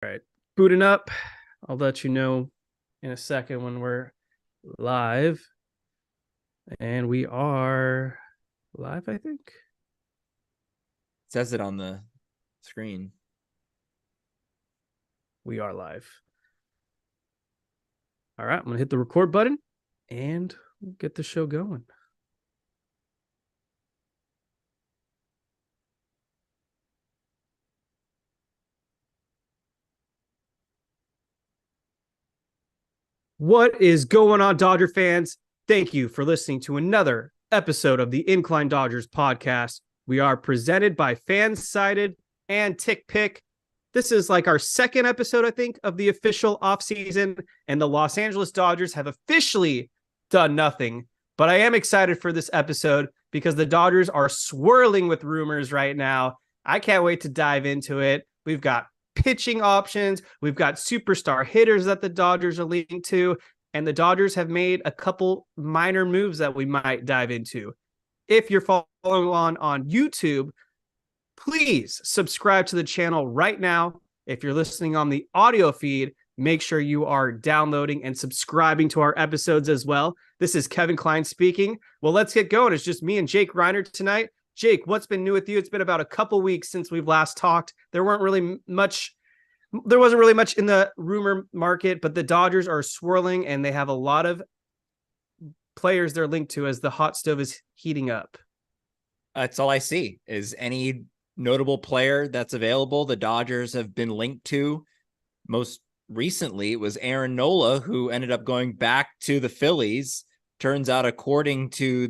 All right, booting up. I'll let you know in a second when we're live. And we are live, I think. Says it on the screen. We are live. All right, I'm going to hit the record button and we'll get the show going. What is going on, Dodger fans? Thank you for listening to another episode of the Incline Dodgers podcast. We are presented by Fansided and Tick Pick. This is like our second episode, I think, of the official offseason, and the Los Angeles Dodgers have officially done nothing. But I am excited for this episode because the Dodgers are swirling with rumors right now. I can't wait to dive into it. We've got pitching options. We've got superstar hitters that the Dodgers are linked to, and the Dodgers have made a couple minor moves that we might dive into. If you're following on YouTube, please subscribe to the channel right now. If you're listening on the audio feed, make sure you are downloading and subscribing to our episodes as well. This is Kevin Klein speaking. Well, let's get going. It's just me and Jake Reiner tonight. Jake, what's been new with you? It's been about a couple weeks since we've last talked. There wasn't really much in the rumor market, but the Dodgers are swirling and they have a lot of players they're linked to as the hot stove is heating up. That's all I see is any notable player that's available. The Dodgers have been linked to. Most recently, it was Aaron Nola, who ended up going back to the Phillies. Turns out, according to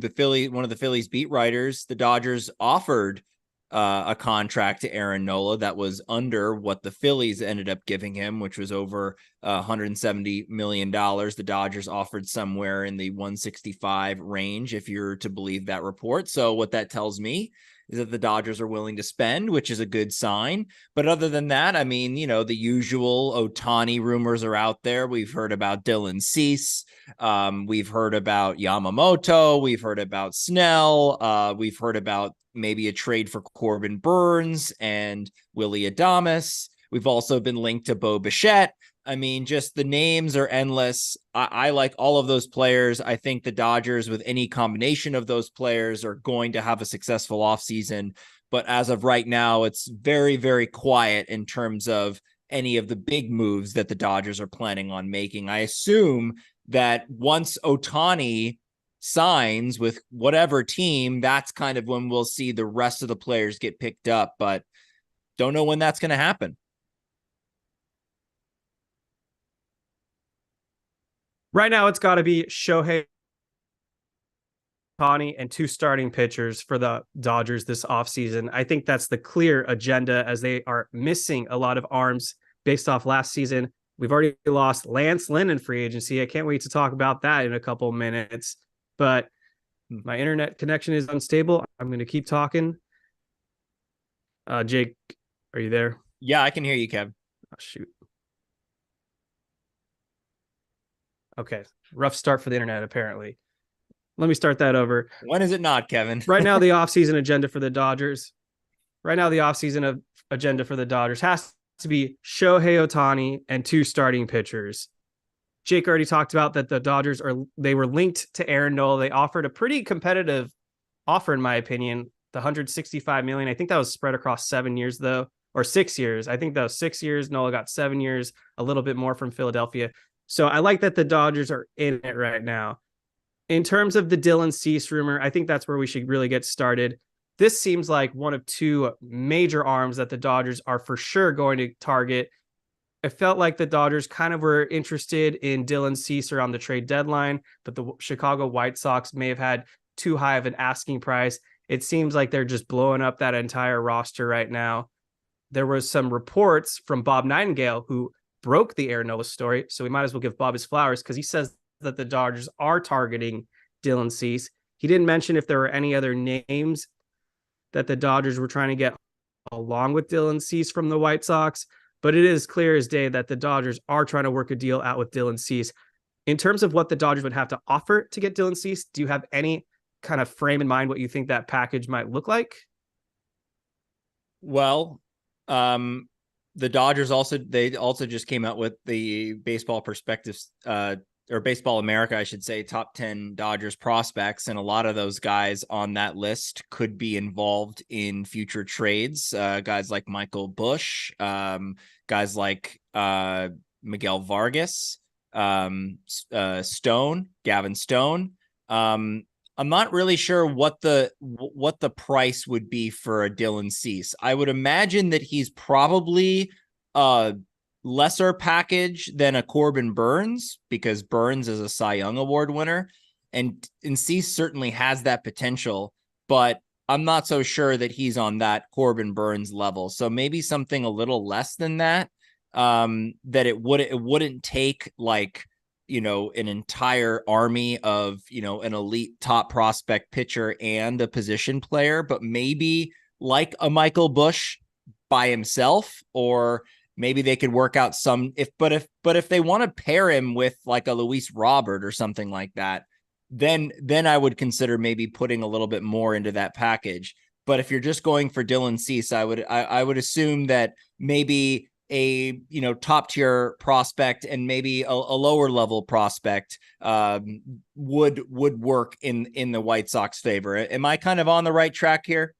one of the Phillies beat writers, the Dodgers offered a contract to Aaron Nola that was under what the Phillies ended up giving him, which was over $170 million. The Dodgers offered somewhere in the 165 range, if you're to believe that report. So what that tells me is that the Dodgers are willing to spend, which is a good sign. But other than that, I mean, the usual Ohtani rumors are out there. We've heard about Dylan Cease. We've heard about Yamamoto. We've heard about Snell. We've heard about maybe a trade for Corbin Burnes and Willy Adames. We've also been linked to Bo Bichette. I mean, just the names are endless. I like all of those players. I think the Dodgers, with any combination of those players, are going to have a successful offseason. But as of right now, it's very, very quiet in terms of any of the big moves that the Dodgers are planning on making. I assume that once Ohtani signs with whatever team, that's kind of when we'll see the rest of the players get picked up. But don't know when that's going to happen. Right now, it's got to be Shohei Ohtani and two starting pitchers for the Dodgers this offseason. I think that's the clear agenda as they are missing a lot of arms based off last season. We've already lost Lance Lynn in free agency. I can't wait to talk about that in a couple of minutes. But my internet connection is unstable. I'm going to keep talking. Jake, are you there? Yeah, I can hear you, Kev. Oh, shoot. Okay. Rough start for the internet, apparently. Let me start that over. When is it not, Kevin? Right now, the offseason agenda for the Dodgers. Right now, the offseason agenda for the Dodgers has to be Shohei Ohtani and two starting pitchers. Jake already talked about that the Dodgers they were linked to Aaron Nola. They offered a pretty competitive offer, in my opinion, the $165 million. I think that was spread across 7 years, though, or 6 years. I think that was 6 years. Nola got 7 years, a little bit more from Philadelphia. So I like that the Dodgers are in it right now. In terms of the Dylan Cease rumor, I think that's where we should really get started. This seems like one of two major arms that the Dodgers are for sure going to target. It felt like the Dodgers kind of were interested in Dylan Cease around the trade deadline, but the Chicago White Sox may have had too high of an asking price. It seems like they're just blowing up that entire roster right now. There was some reports from Bob Nightingale, who broke the Aaron Nola story, so we might as well give Bob his flowers because he says that the Dodgers are targeting Dylan Cease. He didn't mention if there were any other names that the Dodgers were trying to get along with Dylan Cease from the White Sox, but it is clear as day that the Dodgers are trying to work a deal out with Dylan Cease. In terms of what the Dodgers would have to offer to get Dylan Cease, do you have any kind of frame in mind what you think that package might look like? Well, the Dodgers also just came out with the Baseball Perspectives or Baseball America, I should say, top 10 Dodgers prospects, and a lot of those guys on that list could be involved in future trades. Guys like Michael Busch, guys like Miguel Vargas, Gavin Stone. I'm not really sure what the price would be for a Dylan Cease. I would imagine that he's probably a lesser package than a Corbin Burnes, because Burnes is a Cy Young Award winner, and Cease certainly has that potential, but I'm not so sure that he's on that Corbin Burnes level. So maybe something a little less than that. That it wouldn't take like, an entire army of, an elite top prospect pitcher and a position player, but maybe like a Michael Busch by himself, or maybe they could work out if they want to pair him with like a Luis Robert or something like that, then I would consider maybe putting a little bit more into that package. But if you're just going for Dylan Cease, I would assume that maybe a top tier prospect and maybe a lower level prospect would work in the White Sox favor. Am I kind of on the right track here?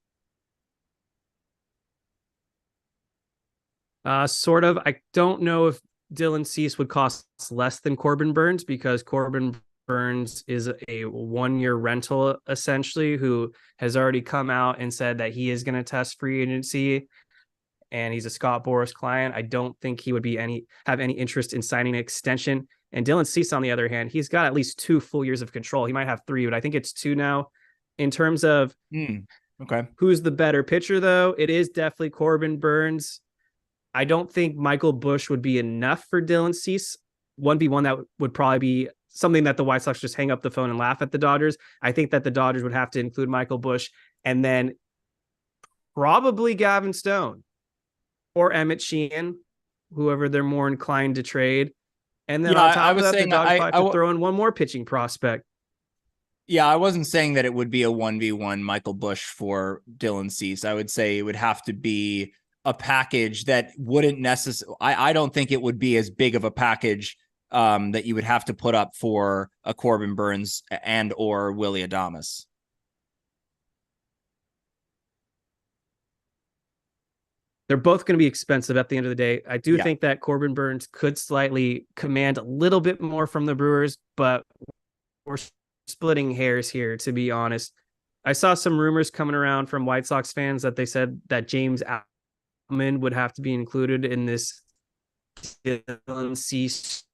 Sort of. I don't know if Dylan Cease would cost less than Corbin Burnes, because Corbin Burnes is a 1-year rental essentially, who has already come out and said that he is going to test free agency, and he's a Scott Boras client. I don't think he would have any interest in signing an extension. And Dylan Cease, on the other hand, he's got at least 2 full years of control. He might have 3, but I think it's 2 now. In terms of okay, who's the better pitcher, though, it is definitely Corbin Burnes. I don't think Michael Busch would be enough for Dylan Cease. 1v1, that would probably be something that the White Sox just hang up the phone and laugh at the Dodgers. I think that the Dodgers would have to include Michael Busch, and then probably Gavin Stone or Emmett Sheehan, whoever they're more inclined to trade. And then on top of that, the Dodgers probably have to throw in one more pitching prospect. Yeah, I wasn't saying that it would be a 1v1 Michael Busch for Dylan Cease. I would say it would have to be a package that wouldn't necessarily, I don't think it would be as big of a package that you would have to put up for a Corbin Burnes and or Willy Adames. They're both going to be expensive at the end of the day. I do think that Corbin Burnes could slightly command a little bit more from the Brewers, but we're splitting hairs here, to be honest. I saw some rumors coming around from White Sox fans that they said that James Outman would have to be included in this Dylan Cease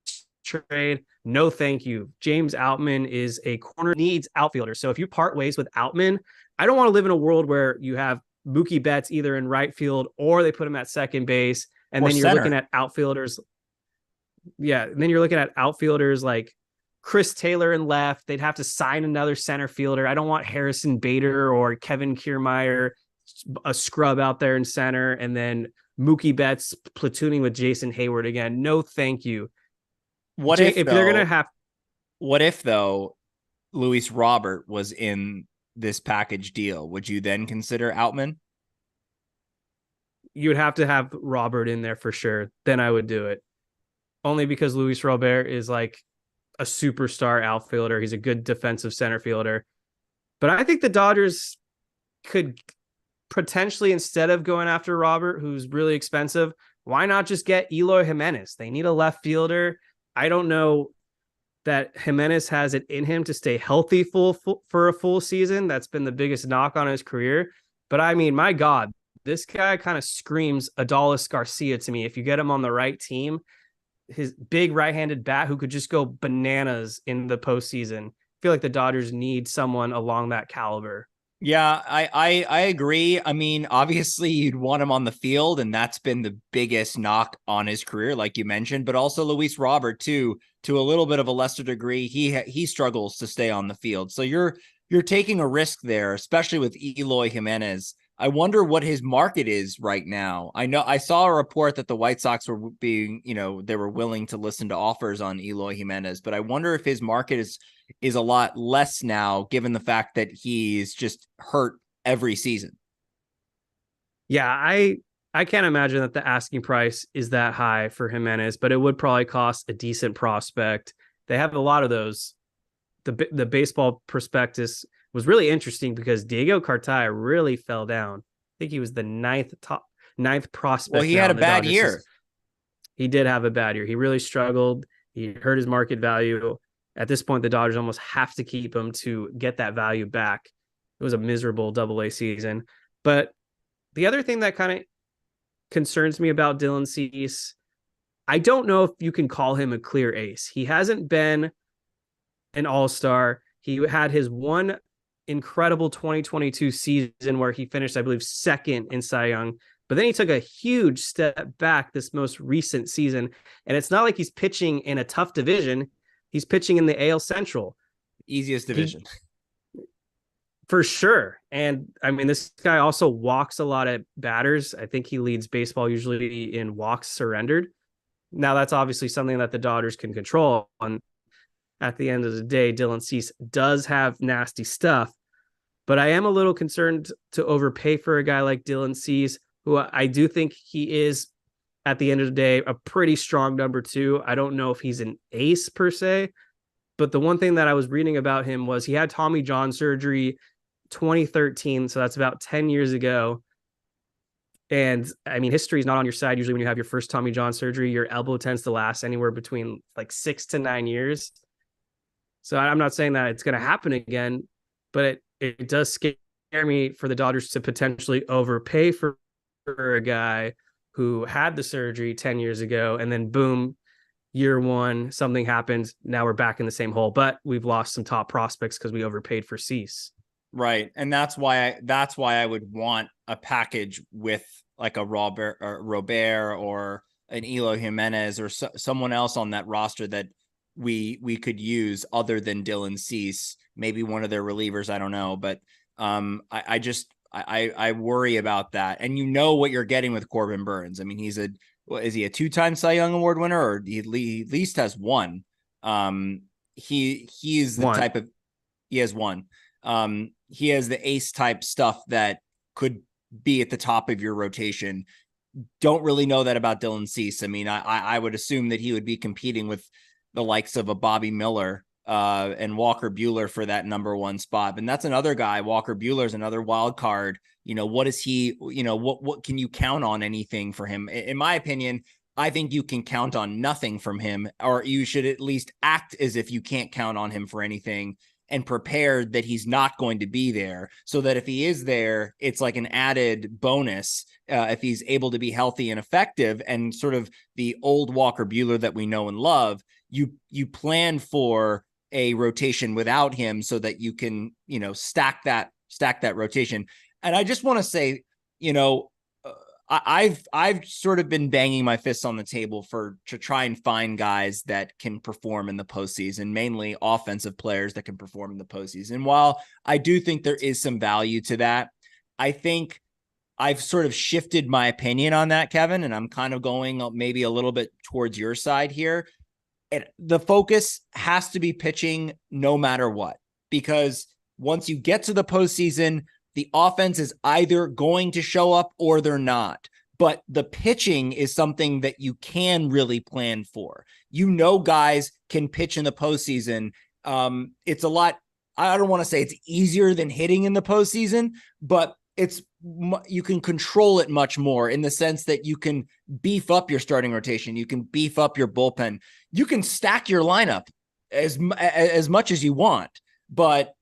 trade. No, thank you. James Outman is a corner, needs outfielder. So if you part ways with Outman, I don't want to live in a world where you have Mookie Betts either in right field or they put him at second base. And then you're looking at outfielders. Yeah. And then you're looking at outfielders like Chris Taylor in left. They'd have to sign another center fielder. I don't want Harrison Bader or Kevin Kiermaier, a scrub out there in center. And then Mookie Betts platooning with Jason Hayward again. No, thank you. What if they're going to have, what if though Luis Robert was in this package deal? Would you then consider Outman? You would have to have Robert in there for sure. Then I would do it. Only because Luis Robert is like a superstar outfielder. He's a good defensive center fielder. But I think the Dodgers could potentially, instead of going after Robert, who's really expensive, why not just get Eloy Jimenez? They need a left fielder. I don't know that Jimenez has it in him to stay healthy for a full season. That's been the biggest knock on his career. But I mean, my God, this guy kind of screams Adolis Garcia to me. If you get him on the right team, his big right-handed bat who could just go bananas in the postseason. I feel like the Dodgers need someone along that caliber. Yeah, I agree. I mean, obviously you'd want him on the field, and that's been the biggest knock on his career, like you mentioned, but also Luis Robert too, to a little bit of a lesser degree. He struggles to stay on the field. So you're taking a risk there, especially with Eloy Jimenez. I wonder what his market is right now. I know I saw a report that the White Sox were being, they were willing to listen to offers on Eloy Jimenez, but I wonder if his market is a lot less now, given the fact that he's just hurt every season. Yeah, I I can't imagine that the asking price is that high for Jimenez, but it would probably cost a decent prospect. They have a lot of those. The baseball prospectus was really interesting because Diego Cartaya really fell down. I think he was the ninth Well, prospect he now had a in the bad Dodgers year. He did have a bad year. He really struggled. He hurt his market value. At this point, the Dodgers almost have to keep him to get that value back. It was a miserable Double-A season. But the other thing that kind of concerns me about Dylan Cease, I don't know if you can call him a clear ace. He hasn't been an all-star. He had his one incredible 2022 season where he finished, I believe, second in Cy Young. But then he took a huge step back this most recent season. And it's not like he's pitching in a tough division. He's pitching in the AL Central. Easiest division. For sure. And I mean, this guy also walks a lot at batters. I think he leads baseball usually in walks surrendered. Now, that's obviously something that the Dodgers can control. And at the end of the day, Dylan Cease does have nasty stuff. But I am a little concerned to overpay for a guy like Dylan Cease, who I do think he is, at the end of the day, a pretty strong number two. I don't know if he's an ace per se, but the one thing that I was reading about him was he had Tommy John surgery 2013, so that's about 10 years ago. And I mean, history is not on your side. Usually when you have your first Tommy John surgery, your elbow tends to last anywhere between like 6 to 9 years. So I'm not saying that it's going to happen again, but it does scare me for the Dodgers to potentially overpay for a guy who had the surgery 10 years ago, and then boom, year one, something happens. Now we're back in the same hole, but we've lost some top prospects because we overpaid for Cease. Right. And that's why I would want a package with like a Robert or an Eloy Jimenez or someone else on that roster that we could use other than Dylan Cease, maybe one of their relievers. I don't know, but I worry about that. And you know what you're getting with Corbin Burnes. I mean, is he a 2-time Cy Young Award winner, or he at least has one? He is the type of, he has one. He has the ace type stuff that could be at the top of your rotation. Don't really know that about Dylan Cease. I mean, I would assume that he would be competing with the likes of a Bobby Miller and Walker Buehler for that number one spot. And that's another guy. Walker Buehler's another wild card. You know, what is he, you know, what can you count on anything for him? In my opinion, I think you can count on nothing from him, or you should at least act as if you can't count on him for anything and prepared that he's not going to be there, so that if he is there, it's like an added bonus if he's able to be healthy and effective, and sort of the old Walker Buehler that we know and love. You plan for a rotation without him so that you can, you know, stack that rotation. And I just want to say, you know, I've sort of been banging my fists on the table to try and find guys that can perform in the postseason, mainly offensive players that can perform in the postseason. While I do think there is some value to that, I think I've sort of shifted my opinion on that, Kevin, and I'm kind of going maybe a little bit towards your side here. The focus has to be pitching no matter what, because once you get to the postseason, the offense is either going to show up or they're not. But the pitching is something that you can really plan for. You know, guys can pitch in the postseason. It's a lot. I don't want to say it's easier than hitting in the postseason, but you can control it much more in the sense that you can beef up your starting rotation. You can beef up your bullpen. You can stack your lineup as much as you want, but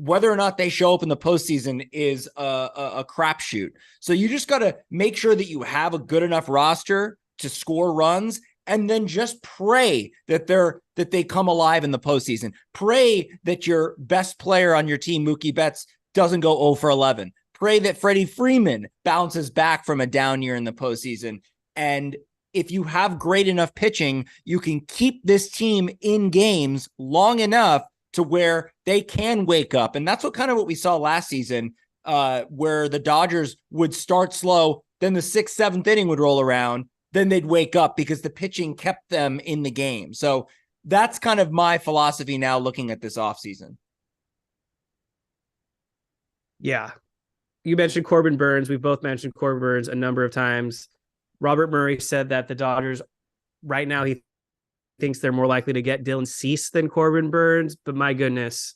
whether or not they show up in the postseason is a crapshoot. So you just got to make sure that you have a good enough roster to score runs, and then just pray that they come alive in the postseason. Pray that your best player on your team, Mookie Betts, doesn't go 0 for 11. Pray that Freddie Freeman bounces back from a down year in the postseason. And if you have great enough pitching, you can keep this team in games long enough to where they can wake up. And that's what we saw last season, where the Dodgers would start slow, then the 6th, 7th inning would roll around, then they'd wake up because the pitching kept them in the game. So that's kind of my philosophy now looking at this offseason. Yeah. you mentioned Corbin Burnes. We've both mentioned Corbin Burnes a number of times. Robert Murray said that the Dodgers right now, he thinks they're more likely to get Dylan Cease than Corbin Burnes. But my goodness,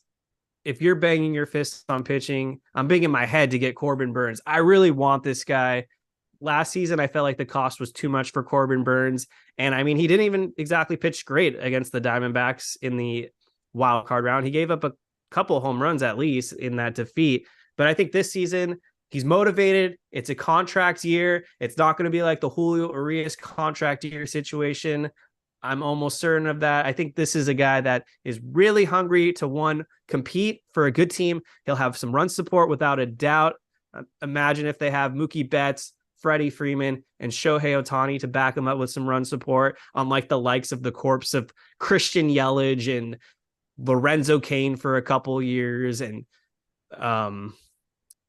if you're banging your fists on pitching, I'm banging my head to get Corbin Burnes. I really want this guy. Last season, I felt like the cost was too much for Corbin Burnes. And I mean, he didn't even exactly pitch great against the Diamondbacks in the wild card round. He gave up a couple home runs at least in that defeat. But I think this season, he's motivated. It's a contract year. It's not going to be like the Julio Urias contract year situation. I'm almost certain of that. I think this is a guy that is really hungry to, one, compete for a good team. He'll have some run support without a doubt. Imagine if they have Mookie Betts, Freddie Freeman, and Shohei Ohtani to back him up with some run support, unlike the likes of the corpse of Christian Yelich and Lorenzo Cain for a couple years. And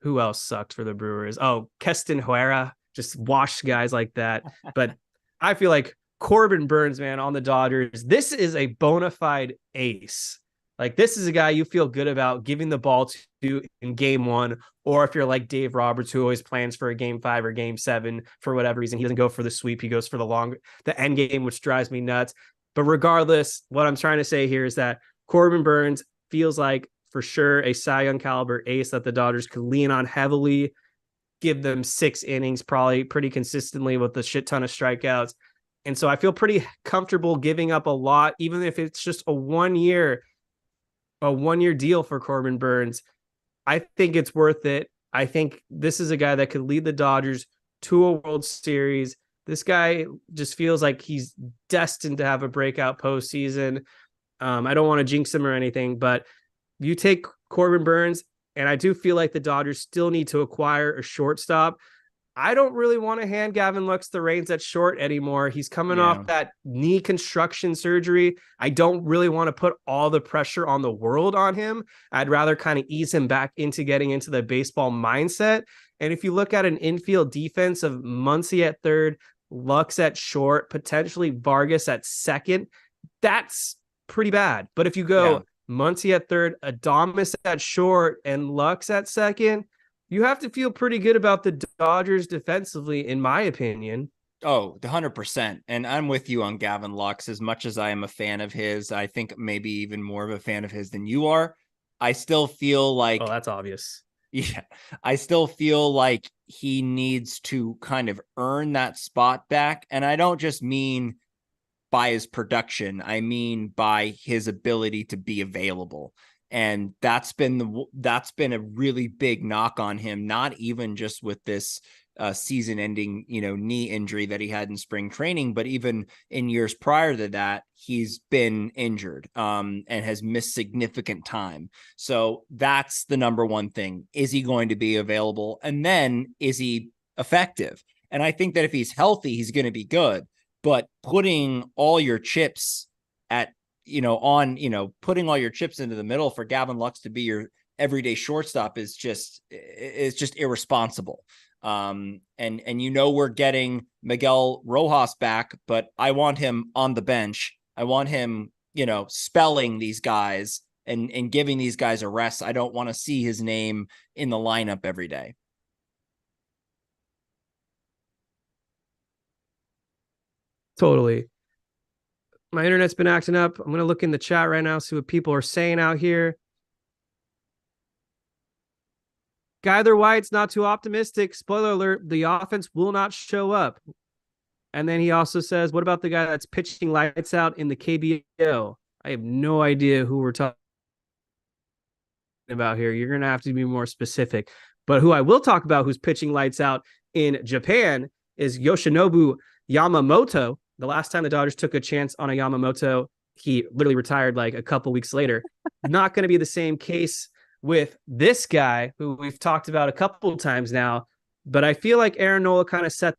who else sucked for the Brewers? Oh, Keston Huera, just washed guys like that. But I feel like Corbin Burnes, man, on the Dodgers, this is a bona fide ace. Like, this is a guy you feel good about giving the ball to in game one, or if you're like Dave Roberts, who always plans for a game 5 or game 7 for whatever reason, he doesn't go for the sweep. He goes for the end game, which drives me nuts. But regardless, what I'm trying to say here is that Corbin Burnes feels like for sure a Cy Young caliber ace that the Dodgers could lean on heavily, give them 6 innings, probably pretty consistently with a shit ton of strikeouts. And so I feel pretty comfortable giving up a lot, even if it's just a one-year deal for Corbin Burnes. I think it's worth it. I think this is a guy that could lead the Dodgers to a World Series. This guy just feels like he's destined to have a breakout postseason. I don't want to jinx him or anything, but you take Corbin Burnes, and I do feel like the Dodgers still need to acquire a shortstop. I don't really want to hand Gavin Lux the reins at short anymore. He's coming off that knee construction surgery. I don't really want to put all the pressure on the world on him. I'd rather kind of ease him back into getting into the baseball mindset. And if you look at an infield defense of Muncy at third, Lux at short, potentially Vargas at second, that's pretty bad. But if you go Muncy at third, Adames at short, and Lux at second, you have to feel pretty good about the Dodgers defensively, in my opinion. Oh, 100%. And I'm with you on Gavin Lux. As much as I am a fan of his, I think maybe even more of a fan of his than you are. I still feel like... Oh, that's obvious. Yeah. I still feel like he needs to kind of earn that spot back. And I don't just mean by his production. I mean by his ability to be available. And that's been a really big knock on him, not even just with this season-ending, knee injury that he had in spring training, but even in years prior to that, he's been injured and has missed significant time. So that's the number one thing. Is he going to be available? And then is he effective? And I think that if he's healthy, he's going to be good. But putting all your chips putting all your chips into the middle for Gavin Lux to be your everyday shortstop is just irresponsible. And we're getting Miguel Rojas back, but I want him on the bench. I want him, spelling these guys and giving these guys a rest. I don't want to see his name in the lineup every day. Totally. My internet's been acting up. I'm going to look in the chat right now, see what people are saying out here. Guy White's not too optimistic. Spoiler alert, the offense will not show up. And then he also says, what about the guy that's pitching lights out in the KBO? I have no idea who we're talking about here. You're going to have to be more specific. But who I will talk about who's pitching lights out in Japan is Yoshinobu Yamamoto. The last time the Dodgers took a chance on a Yamamoto, he literally retired like a couple weeks later. Not going to be the same case with this guy who we've talked about a couple of times now, but I feel like Aaron Nola kind of set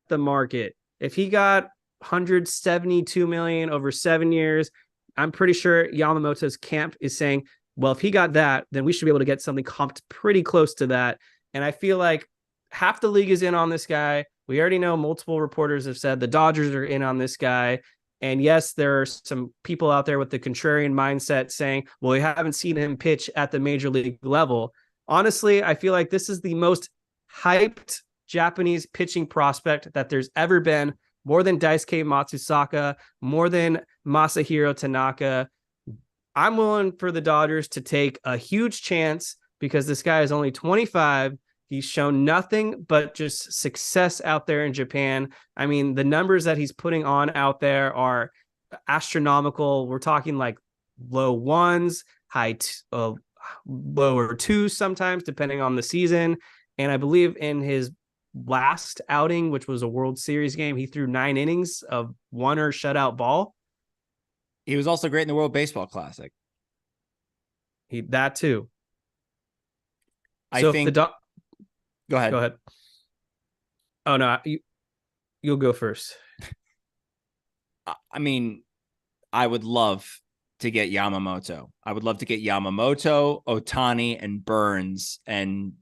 the market. If he got $172 million over 7 years, I'm pretty sure Yamamoto's camp is saying, well, if he got that, then we should be able to get something comped pretty close to that. And I feel like half the league is in on this guy. We already know multiple reporters have said the Dodgers are in on this guy. And yes, there are some people out there with the contrarian mindset saying, well, we haven't seen him pitch at the major league level. honestly, I feel like this is the most hyped Japanese pitching prospect that there's ever been, more than Daisuke Matsusaka, more than Masahiro Tanaka. I'm willing for the Dodgers to take a huge chance because this guy is only 25. He's shown nothing but just success out there in Japan. I mean, the numbers that he's putting on out there are astronomical. We're talking like low ones, lower twos sometimes, depending on the season. And I believe in his last outing, which was a World Series game, he threw 9 innings of one or shutout ball. He was also great in the World Baseball Classic. That too. I think. Go ahead. Go ahead. Oh no, you'll go first. I mean, I would love to get Yamamoto. I would love to get Yamamoto, Ohtani, and Burnes, and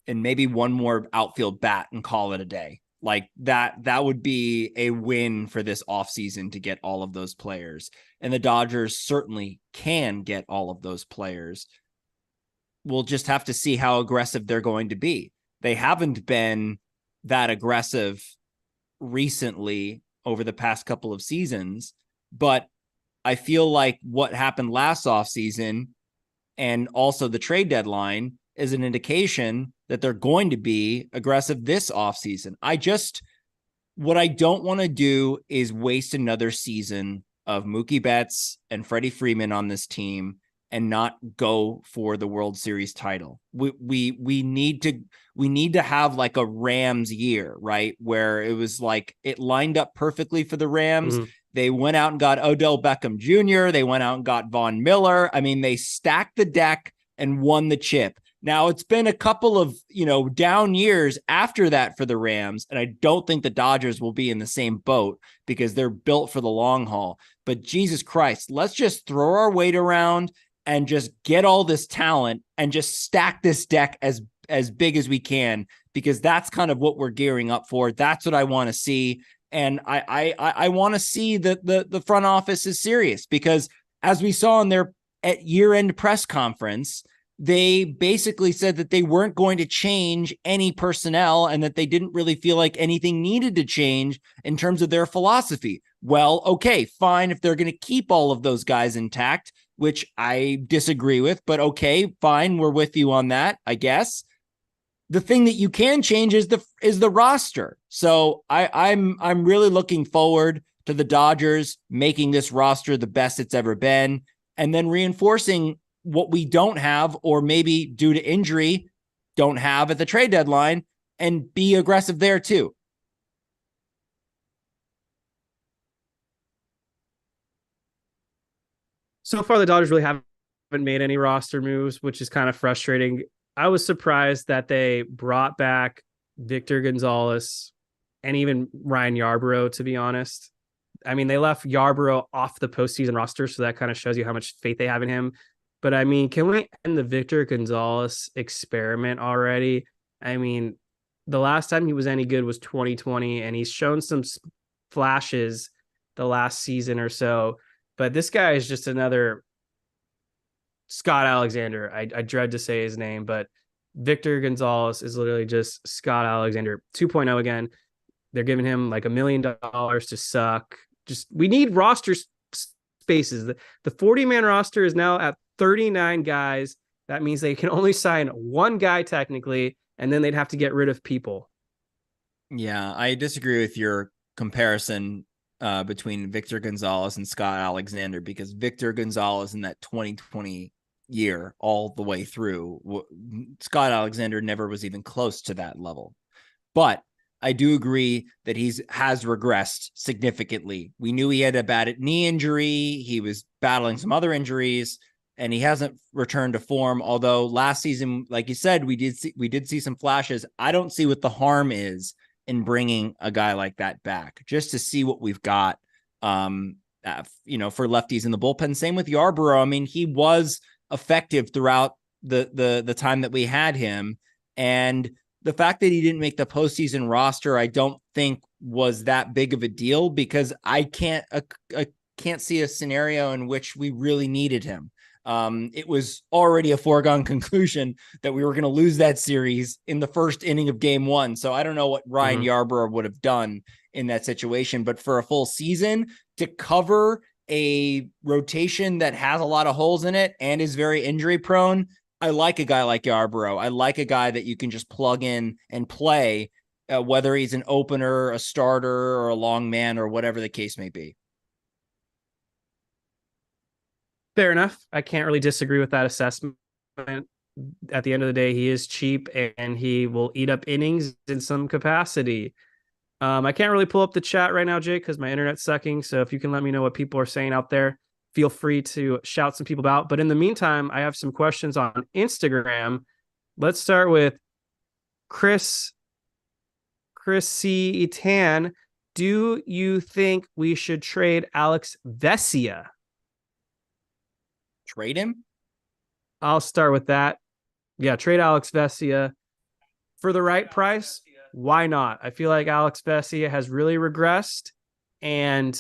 maybe one more outfield bat and call it a day. Like that would be a win for this offseason to get all of those players. And the Dodgers certainly can get all of those players. We'll just have to see how aggressive they're going to be. They haven't been that aggressive recently over the past couple of seasons, but I feel like what happened last offseason and also the trade deadline is an indication that they're going to be aggressive this offseason. What I don't want to do is waste another season of Mookie Betts and Freddie Freeman on this team and not go for the World Series title. We need to have like a Rams year, right? Where it was like it lined up perfectly for the Rams. Mm-hmm. They went out and got Odell Beckham Jr. They went out and got Von Miller. I mean, they stacked the deck and won the chip. Now it's been a couple of, down years after that for the Rams. And I don't think the Dodgers will be in the same boat because they're built for the long haul. But Jesus Christ, let's just throw our weight around and just get all this talent and just stack this deck as big as we can, because that's kind of what we're gearing up for. That's what I want to see. And I want to see that the front office is serious, because as we saw in their at year-end press conference, they basically said that they weren't going to change any personnel and that they didn't really feel like anything needed to change in terms of their philosophy. Well, okay, fine. If they're going to keep all of those guys intact, which I disagree with, but okay, fine. We're with you on that, I guess. The thing that you can change is the roster. So I'm really looking forward to the Dodgers making this roster the best it's ever been, and then reinforcing what we don't have, or maybe due to injury don't have at the trade deadline, and be aggressive there too. So far, the Dodgers really haven't made any roster moves, which is kind of frustrating. I was surprised that they brought back Victor Gonzalez and even Ryan Yarbrough, to be honest. I mean, they left Yarbrough off the postseason roster, so that kind of shows you how much faith they have in him. But I mean, can we end the Victor Gonzalez experiment already? I mean, the last time he was any good was 2020, and he's shown some flashes the last season or so. But this guy is just another Scott Alexander. I dread to say his name, but Victor Gonzalez is literally just Scott Alexander 2.0 again. They're giving him like $1 million to suck. We need roster spaces. The 40-man roster is now at 39 guys. That means they can only sign one guy technically, and then they'd have to get rid of people. Yeah, I disagree with your comparison between Victor Gonzalez and Scott Alexander, because Victor Gonzalez in that 2020 year all the way through, Scott Alexander never was even close to that level. But I do agree that has regressed significantly. We knew he had a bad knee injury. He was battling some other injuries, and he hasn't returned to form. Although last season, like you said, we did see some flashes. I don't see what the harm is in bringing a guy like that back, just to see what we've got, for lefties in the bullpen. Same with Yarbrough. I mean, he was effective throughout the time that we had him. And the fact that he didn't make the postseason roster, I don't think was that big of a deal, because I can't see a scenario in which we really needed him. It was already a foregone conclusion that we were going to lose that series in the first inning of game one. So I don't know what Ryan Yarbrough would have done in that situation, but for a full season to cover a rotation that has a lot of holes in it and is very injury prone, I like a guy like Yarbrough. I like a guy that you can just plug in and play, whether he's an opener, a starter, or a long man, or whatever the case may be. Fair enough. I can't really disagree with that assessment. At the end of the day, he is cheap and he will eat up innings in some capacity. I can't really pull up the chat right now, Jake, because my internet's sucking. So if you can let me know what people are saying out there, feel free to shout some people out. But in the meantime, I have some questions on Instagram. Let's start with Chris C. Etan. Do you think we should trade Alex Vesia? Trade him? I'll start with that. Yeah, trade Alex Vesia for the right price. Why not? I feel like Alex Vesia has really regressed, and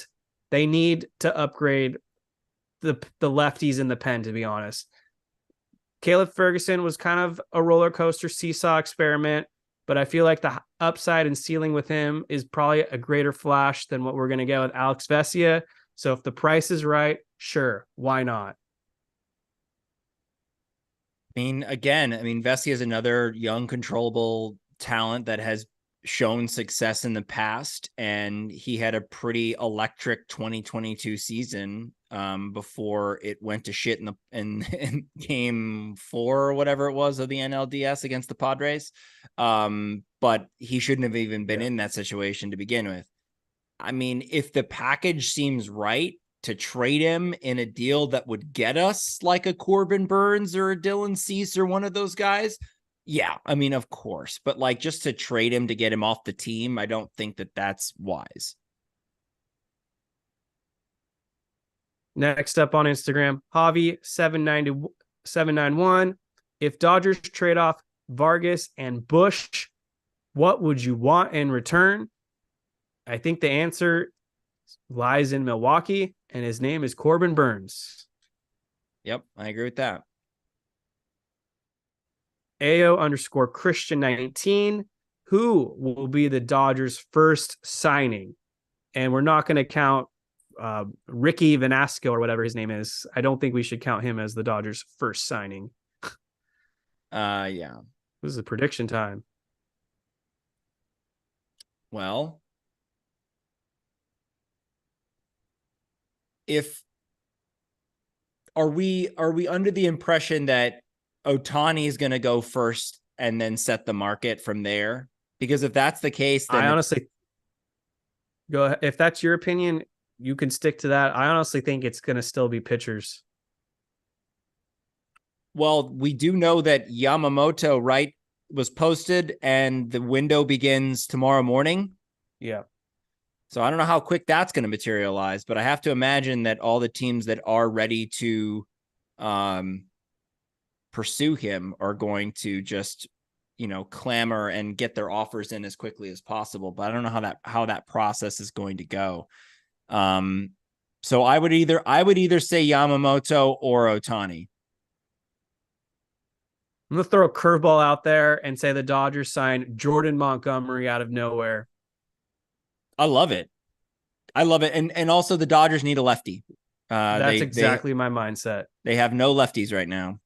they need to upgrade the lefties in the pen, to be honest. Caleb Ferguson was kind of a roller coaster seesaw experiment, but I feel like the upside and ceiling with him is probably a greater flash than what we're going to get with Alex Vesia. So if the price is right, sure, why not? Vesia is another young, controllable talent that has shown success in the past, and he had a pretty electric 2022 season before it went to shit in game 4 or whatever it was of the NLDS against the Padres. But he shouldn't have even been in that situation to begin with. I mean, if the package seems right to trade him in a deal that would get us like a Corbin Burnes or a Dylan Cease or one of those guys, yeah, I mean, of course. But like, just to trade him to get him off the team, I don't think that that's wise. Next up on Instagram, Javi791. If Dodgers trade off Vargas and Bush, what would you want in return? I think the answer lies in Milwaukee, and his name is Corbin Burnes. Yep, I agree with that. AO_Christian19. Who will be the Dodgers' first signing? And we're not going to count Ricky Vanasco or whatever his name is. I don't think we should count him as the Dodgers' first signing. Yeah. This is a prediction time. Well, are we under the impression that Ohtani is going to go first and then set the market from there? Because if that's the case, then I honestly go ahead. If that's your opinion, you can stick to that. I honestly think it's going to still be pitchers. Well, we do know that Yamamoto, right, was posted and the window begins tomorrow morning. Yeah. So I don't know how quick that's going to materialize, but I have to imagine that all the teams that are ready to pursue him are going to just, clamor and get their offers in as quickly as possible. But I don't know how that process is going to go. So I would either say Yamamoto or Ohtani. I'm going to throw a curveball out there and say the Dodgers sign Jordan Montgomery out of nowhere. I love it. And also the Dodgers need a lefty. That's exactly my mindset. They have no lefties right now.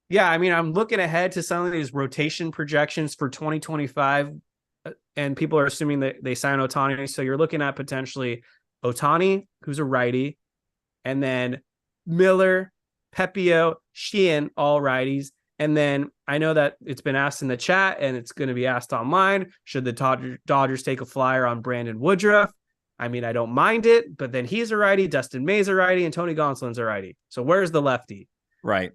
Yeah, I mean, I'm looking ahead to some of these rotation projections for 2025, and people are assuming that they sign Ohtani. So you're looking at potentially Ohtani, who's a righty, and then Miller, Pepio, Sheehan, all righties. And then I know that it's been asked in the chat and it's going to be asked online. Should the Dodgers take a flyer on Brandon Woodruff? I mean, I don't mind it, but then he's a righty, Dustin May's a righty, and Tony Gonsolin's a righty. So where's the lefty? Right.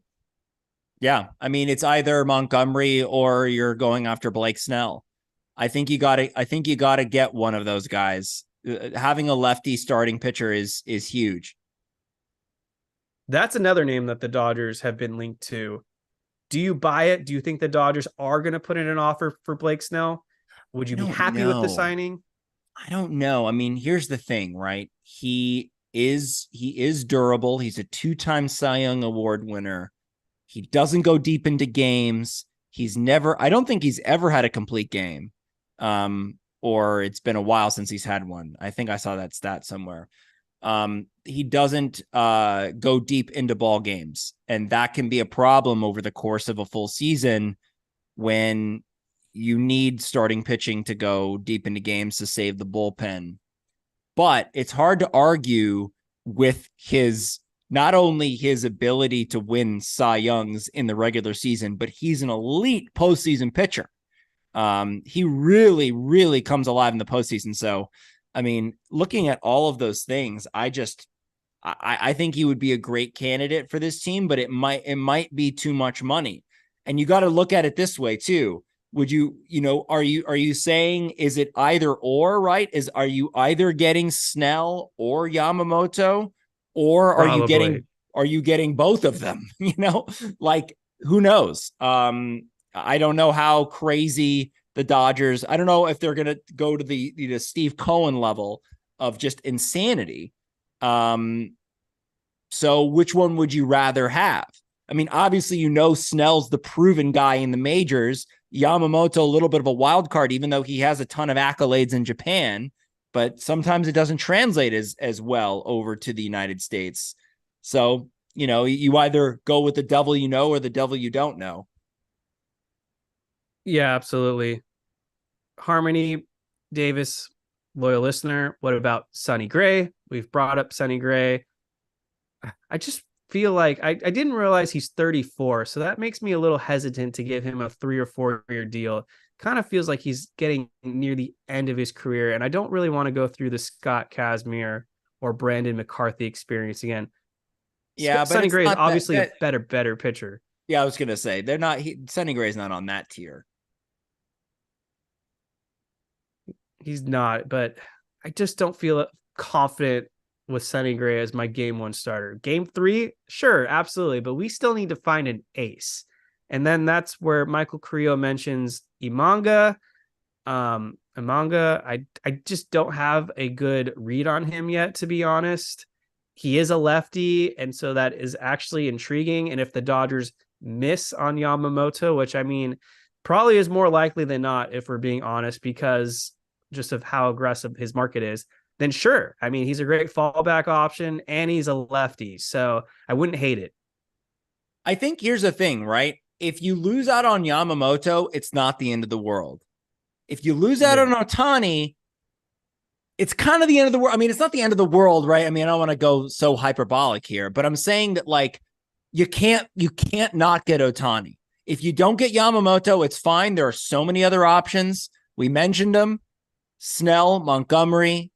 Yeah. I mean, it's either Montgomery or you're going after Blake Snell. I think you gotta get one of those guys. Having a lefty starting pitcher is huge. That's another name that the Dodgers have been linked to. Do you buy it? Do you think the Dodgers are going to put in an offer for Blake Snell? Would you be happy with the signing? I don't know. I mean, here's the thing, right? He is durable. He's a 2-time Cy Young Award winner. He doesn't go deep into games. I don't think he's ever had a complete game. Or it's been a while since he's had one. I think I saw that stat somewhere. He doesn't go deep into ball games, and that can be a problem over the course of a full season when you need starting pitching to go deep into games to save the bullpen. But it's hard to argue with not only his ability to win Cy Youngs in the regular season, but he's an elite postseason pitcher. He really, really comes alive in the postseason. So, I mean, looking at all of those things, I think he would be a great candidate for this team, but it might be too much money. And you got to look at it this way too. Would are you saying, is it either or, right? Are you either getting Snell or Yamamoto, or are you getting both of them? Like, who knows? I don't know how crazy the Dodgers, I don't know if they're going to go to the Steve Cohen level of just insanity. So which one would you rather have? I mean, obviously, Snell's the proven guy in the majors. Yamamoto, a little bit of a wild card, even though he has a ton of accolades in Japan, but sometimes it doesn't translate as well over to the United States. So, you either go with the devil or the devil you don't know. Yeah, absolutely. Harmony Davis, loyal listener. What about Sonny Gray? We've brought up Sonny Gray. I just feel like I didn't realize he's 34, so that makes me a little hesitant to give him a 3 or 4 year deal. Kind of feels like he's getting near the end of his career, and I don't really want to go through the Scott Kazmir or Brandon McCarthy experience again. Yeah, but Sonny Gray is obviously a better pitcher. Yeah, I was gonna say Sonny Gray's not on that tier. He's not, but I just don't feel confident with Sonny Gray as my game 1 starter. Game 3, sure, absolutely, but we still need to find an ace. And then that's where Michael Carrillo mentions Imanga. Imanga, I just don't have a good read on him yet, to be honest. He is a lefty, and so that is actually intriguing. And if the Dodgers miss on Yamamoto, which I mean, probably is more likely than not, if we're being honest, because just of how aggressive his market is, then sure. I mean, he's a great fallback option, and he's a lefty, so I wouldn't hate it. I think here's the thing, right? If you lose out on Yamamoto, it's not the end of the world. If you lose out on Ohtani, it's kind of the end of the world. I mean, it's not the end of the world, right? I mean, I don't want to go so hyperbolic here, but I'm saying that, like, you can't not get Ohtani. If you don't get Yamamoto, it's fine. There are so many other options. We mentioned them: Snell, Montgomery,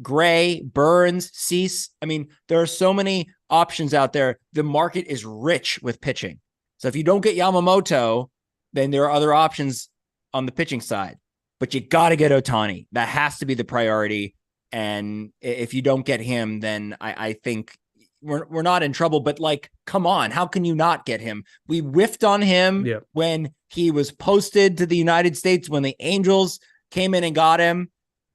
Gray, Burnes, Cease. I mean, there are so many options out there. The market is rich with pitching. So if you don't get Yamamoto, then there are other options on the pitching side. But you got to get Ohtani. That has to be the priority. And if you don't get him, then I think we're not in trouble. But, like, come on, how can you not get him? We whiffed on him when he was posted to the United States, when the Angels came in and got him.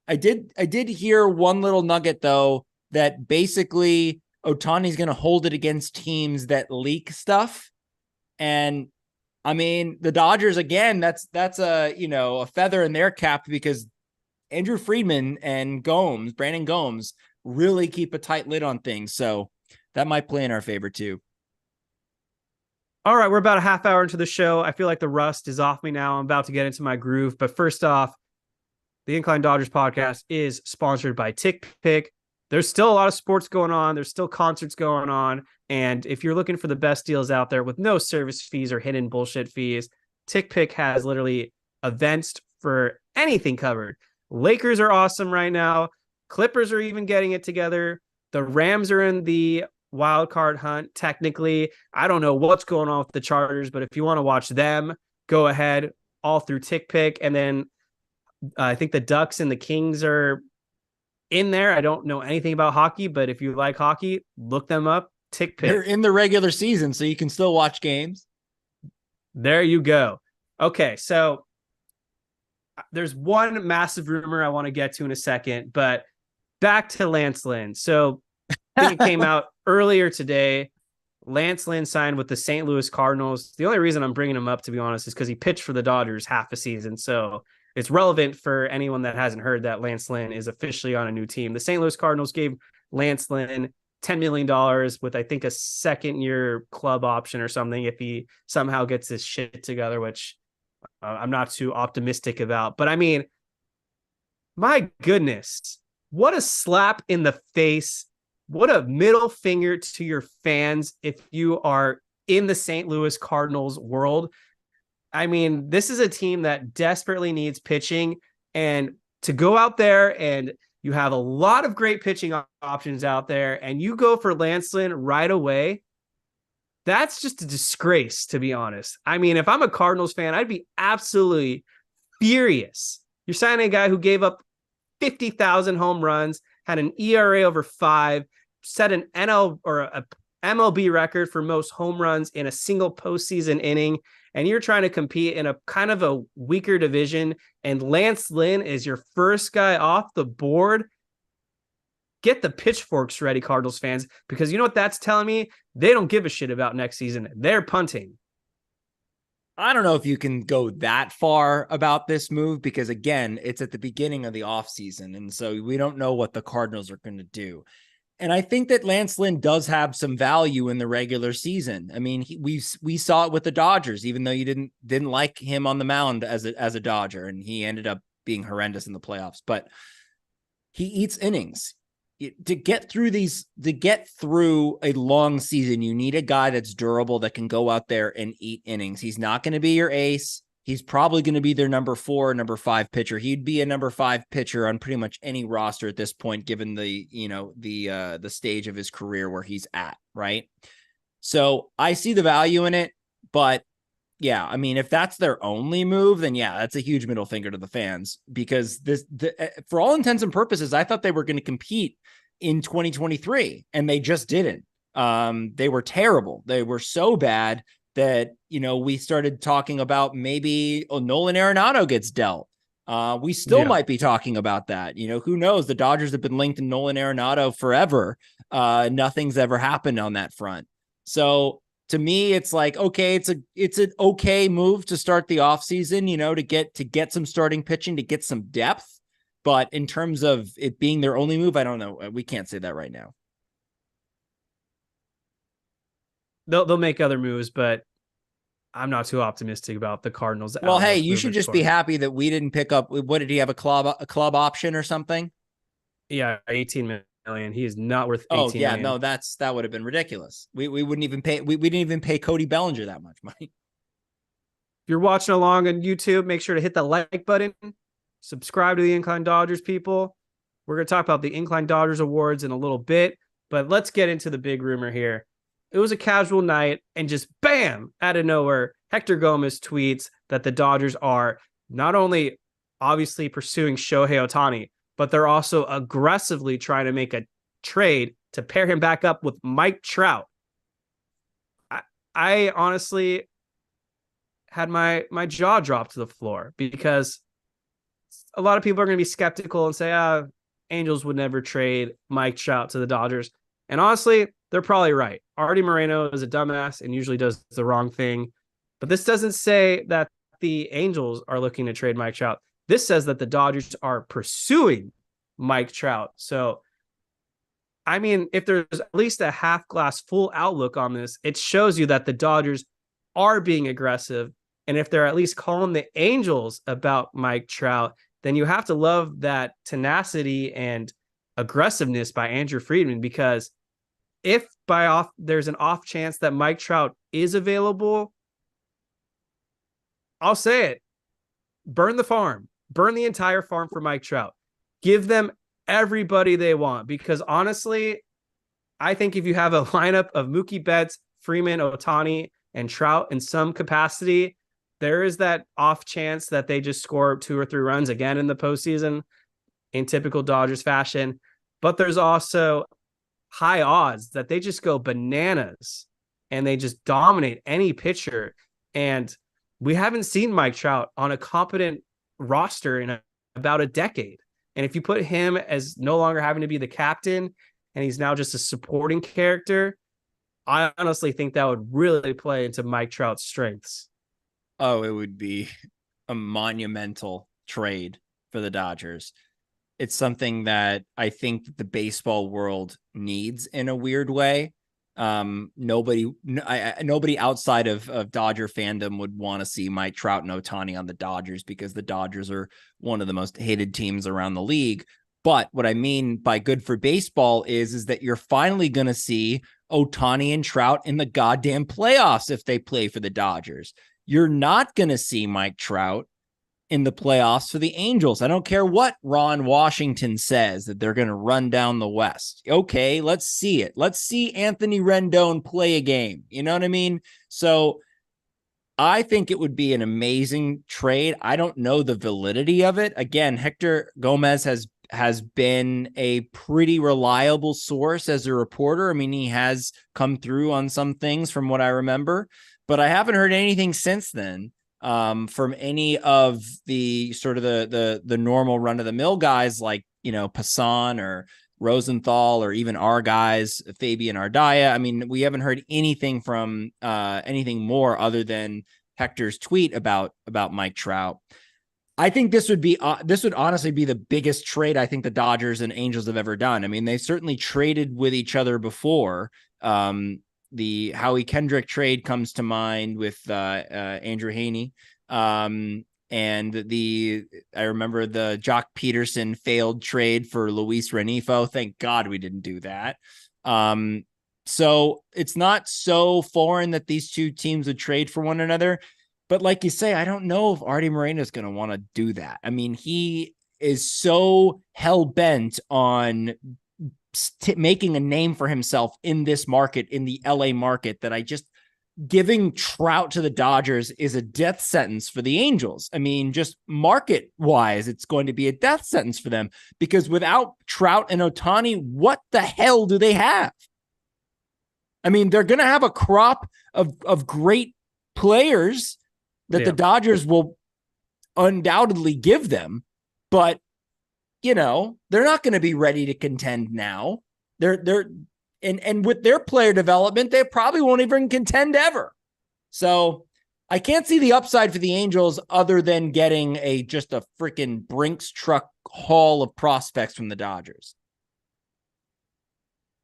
I did hear one little nugget, though, that basically Ohtani's going to hold it against teams that leak stuff. And I mean, the Dodgers, again, that's a feather in their cap, because Andrew Friedman and Brandon Gomes, really keep a tight lid on things. So that might play in our favor too. All right, we're about a half hour into the show. I feel like the rust is off me now. I'm about to get into my groove. But first off, the Incline Dodgers podcast is sponsored by TickPick. There's still a lot of sports going on. There's still concerts going on. And if you're looking for the best deals out there with no service fees or hidden bullshit fees, TickPick has literally events for anything covered. Lakers are awesome right now. Clippers are even getting it together. The Rams are in the wild card hunt, technically. I don't know what's going on with the Chargers, but if you want to watch them, go ahead, all through TickPick. And then I think the Ducks and the Kings are in there. I don't know anything about hockey, but if you like hockey, look them up. TickPick. They're in the regular season, so you can still watch games. There you go. Okay, so there's one massive rumor I want to get to in a second, but back to Lance Lynn. So I think it came out earlier today. Lance Lynn signed with the St. Louis Cardinals. The only reason I'm bringing him up, to be honest, is because he pitched for the Dodgers half a season. So it's relevant for anyone that hasn't heard that Lance Lynn is officially on a new team. The St. Louis Cardinals gave Lance Lynn $10 million with, I think, a second-year club option or something if he somehow gets his shit together, which I'm not too optimistic about. But I mean, my goodness, what a slap in the face. What a middle finger to your fans if you are in the St. Louis Cardinals world. I mean, this is a team that desperately needs pitching, and to go out there and you have a lot of great pitching options out there and you go for Lance Lynn right away. That's just a disgrace, to be honest. I mean, if I'm a Cardinals fan, I'd be absolutely furious. You're signing a guy who gave up 50,000 home runs, had an ERA over 5, set an NL or a MLB record for most home runs in a single postseason inning, and you're trying to compete in a kind of a weaker division, and Lance Lynn is your first guy off the board. Get the pitchforks ready, Cardinals fans, because you know what that's telling me? They don't give a shit about next season. They're punting. I don't know if you can go that far about this move because, again, it's at the beginning of the offseason, and so we don't know what the Cardinals are going to do. And I think that Lance Lynn does have some value in the regular season. I mean, we saw it with the Dodgers, even though you didn't like him on the mound as a Dodger, and he ended up being horrendous in the playoffs. But he eats innings. To get through a long season, you need a guy that's durable that can go out there and eat innings. He's not going to be your ace. He's probably going to be their number 4, number 5 pitcher. He'd be a number 5 pitcher on pretty much any roster at this point, given the stage of his career where he's at, right? So I see the value in it, but yeah, I mean, if that's their only move, then yeah, that's a huge middle finger to the fans because for all intents and purposes, I thought they were going to compete in 2023 and they just didn't. They were terrible. They were so bad that, we started talking about maybe Nolan Arenado gets dealt. We still might be talking about that. Who knows? The Dodgers have been linked to Nolan Arenado forever. Nothing's ever happened on that front. So to me, it's like, okay, it's an okay move to start the offseason, to get some starting pitching, to get some depth. But in terms of it being their only move, I don't know. We can't say that right now. They'll make other moves, but I'm not too optimistic about the Cardinals. Well, hey, you should just be happy that we didn't pick up. What did he have, a club option or something? Yeah, 18 million. He is not worth 18 million. No, that would have been ridiculous. We wouldn't even pay. We didn't even pay Cody Bellinger that much money. If you're watching along on YouTube, make sure to hit the like button. Subscribe to the Incline Dodgers, people. We're going to talk about the Incline Dodgers Awards in a little bit, but let's get into the big rumor here. It was a casual night, and just bam, out of nowhere, Hector Gomez tweets that the Dodgers are not only obviously pursuing Shohei Ohtani, but they're also aggressively trying to make a trade to pair him back up with Mike Trout. I honestly had my jaw drop to the floor because a lot of people are going to be skeptical and say, Angels would never trade Mike Trout to the Dodgers. And honestly, they're probably right. Artie Moreno is a dumbass and usually does the wrong thing. But this doesn't say that the Angels are looking to trade Mike Trout. This says that the Dodgers are pursuing Mike Trout. So, I mean, if there's at least a half glass full outlook on this, it shows you that the Dodgers are being aggressive. And if they're at least calling the Angels about Mike Trout, then you have to love that tenacity and aggressiveness by Andrew Friedman, because if there's an off chance that Mike Trout is available, I'll say it. Burn the farm. Burn the entire farm for Mike Trout. Give them everybody they want, because honestly, I think if you have a lineup of Mookie Betts, Freeman, Ohtani, and Trout in some capacity, there is that off chance that they just score 2 or 3 runs again in the postseason in typical Dodgers fashion. But there's also high odds that they just go bananas and they just dominate any pitcher. And we haven't seen Mike Trout on a competent roster in about a decade. And if you put him as no longer having to be the captain and he's now just a supporting character, I honestly think that would really play into Mike Trout's strengths. Oh, it would be a monumental trade for the Dodgers. It's something that I think the baseball world needs in a weird way. Nobody outside of Dodger fandom would want to see Mike Trout and Ohtani on the Dodgers because the Dodgers are one of the most hated teams around the league. But what I mean by good for baseball is that you're finally going to see Ohtani and Trout in the goddamn playoffs if they play for the Dodgers. You're not going to see Mike Trout in the playoffs for the Angels. I don't care what Ron Washington says that they're going to run down the West. Okay, let's see it. Let's see Anthony Rendon play a game. You know what I mean? So I think it would be an amazing trade. I don't know the validity of it. Again, Hector Gomez has been a pretty reliable source as a reporter. I mean, he has come through on some things from what I remember, but I haven't heard anything since then from any of the sort of the normal run of the mill guys like, Passan or Rosenthal or even our guys, Fabian Ardaya. I mean, we haven't heard anything from anything more other than Hector's tweet about Mike Trout. I think this would honestly be the biggest trade I think the Dodgers and Angels have ever done. I mean, they certainly traded with each other before. The Howie Kendrick trade comes to mind with Andrew Haney. And I remember the Jock Peterson failed trade for Luis Renifo. Thank God we didn't do that. So it's not so foreign that these two teams would trade for one another. But like you say, I don't know if Artie Moreno is going to want to do that. I mean, he is so hell-bent on making a name for himself in this market, in the LA market, that giving Trout to the Dodgers is a death sentence for the Angels. I mean, just market wise, it's going to be a death sentence for them because without Trout and Ohtani, what the hell do they have? I mean, they're going to have a crop of great players that the Dodgers will undoubtedly give them, but they're not going to be ready to contend now. And with their player development, they probably won't even contend ever. So I can't see the upside for the Angels other than getting just a freaking Brinks truck haul of prospects from the Dodgers.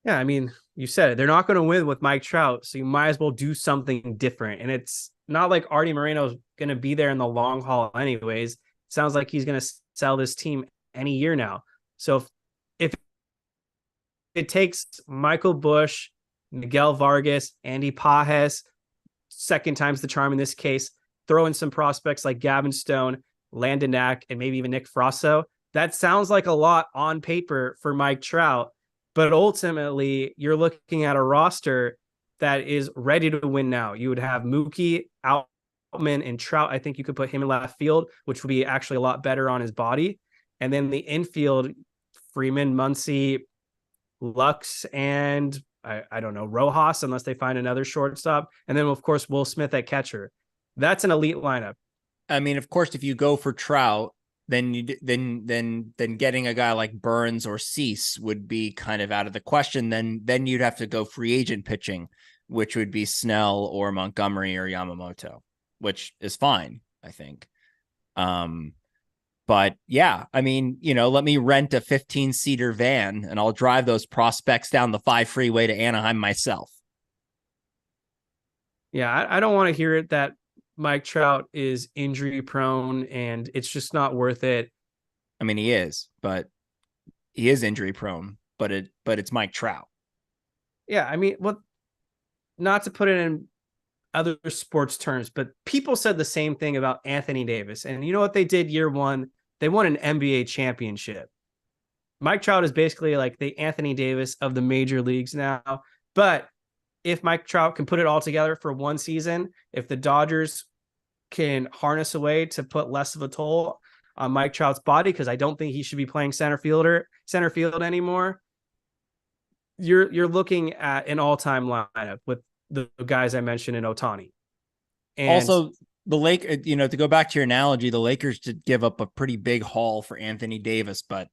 Yeah, I mean, you said it. They're not going to win with Mike Trout, so you might as well do something different. And it's not like Artie Moreno's going to be there in the long haul anyways. It sounds like he's going to sell this team any year now. So if it takes Michael Busch, Miguel Vargas, Andy Pages, second time's the charm in this case, throw in some prospects like Gavin Stone, Landon Knack, and maybe even Nick Frasso, that sounds like a lot on paper for Mike Trout. But ultimately, you're looking at a roster that is ready to win now. You would have Mookie, Outman, and Trout. I think you could put him in left field, which would be actually a lot better on his body. And then the infield, Freeman, Muncy, Lux, and I don't know, Rojas, unless they find another shortstop. And then, of course, Will Smith at catcher. That's an elite lineup. I mean, of course, if you go for Trout, then getting a guy like Burnes or Cease would be kind of out of the question. Then you'd have to go free agent pitching, which would be Snell or Montgomery or Yamamoto, which is fine, I think. But yeah, I mean, let me rent a 15-seater van and I'll drive those prospects down the 5 freeway to Anaheim myself. Yeah, I don't want to hear it that Mike Trout is injury prone and it's just not worth it. I mean, he is injury prone, but it's Mike Trout. Yeah, I mean, well, not to put it in other sports terms, but people said the same thing about Anthony Davis. And you know what they did year one? They won an NBA championship. Mike Trout is basically like the Anthony Davis of the major leagues now. But if Mike Trout can put it all together for one season, if the Dodgers can harness a way to put less of a toll on Mike Trout's body, because I don't think he should be playing center field anymore, you're looking at an all-time lineup with the guys I mentioned in Ohtani. And also, to go back to your analogy, the Lakers did give up a pretty big haul for Anthony Davis, but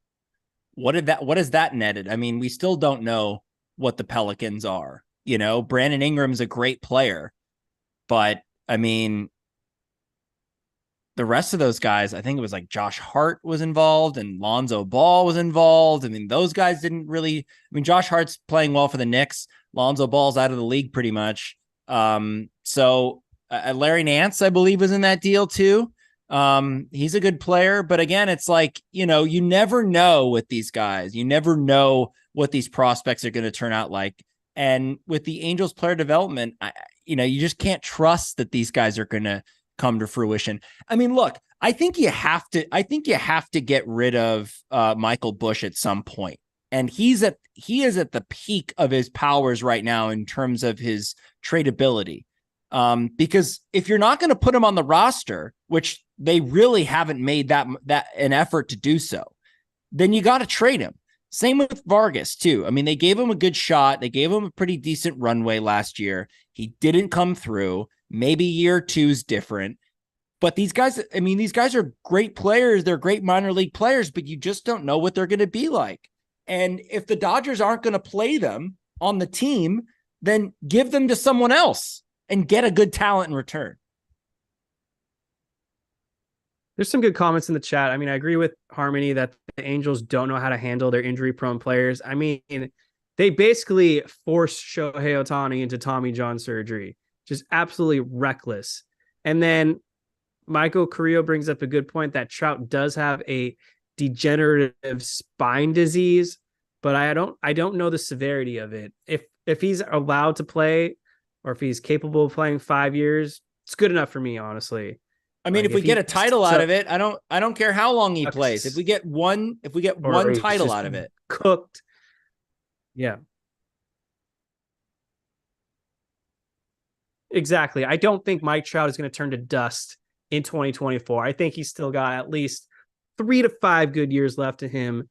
what is that netted? I mean, we still don't know what the Pelicans are. You know, Brandon Ingram's a great player, but I mean, the rest of those guys, I think it was like Josh Hart was involved and Lonzo Ball was involved. I mean, those guys didn't really. I mean, Josh Hart's playing well for the Knicks. Lonzo Ball's out of the league pretty much. So Larry Nance, I believe, was in that deal too. He's a good player, but again, it's like, you know, you never know with these guys. You never know what these prospects are going to turn out like. And with the Angels player development, you know, you just can't trust that these guys are going to come to fruition. I mean, look, I think you have to get rid of Michael Busch at some point. And he is at the peak of his powers right now in terms of his tradability. Because if you're not going to put him on the roster, which they really haven't made that an effort to do so, then you got to trade him. Same with Vargas too. I mean, they gave him a good shot. They gave him a pretty decent runway last year. He didn't come through. Maybe year 2's different, but these guys are great players. They're great minor league players, but you just don't know what they're going to be like. And if the Dodgers aren't going to play them on the team, then give them to someone else and get a good talent in return. There's some good comments in the chat. I mean, I agree with Harmony that the Angels don't know how to handle their injury-prone players. I mean, they basically forced Shohei Ohtani into Tommy John surgery. Just absolutely reckless. And then Michael Carrillo brings up a good point that Trout does have a degenerative spine disease, but I don't know the severity of it. If he's allowed to play, or if he's capable of playing 5 years, it's good enough for me, honestly. I mean, like if we get a title out of it, I don't care how long he plays. If we get one title out of it, cooked. Yeah. Exactly. I don't think Mike Trout is going to turn to dust in 2024. I think he's still got at least 3 to 5 good years left in him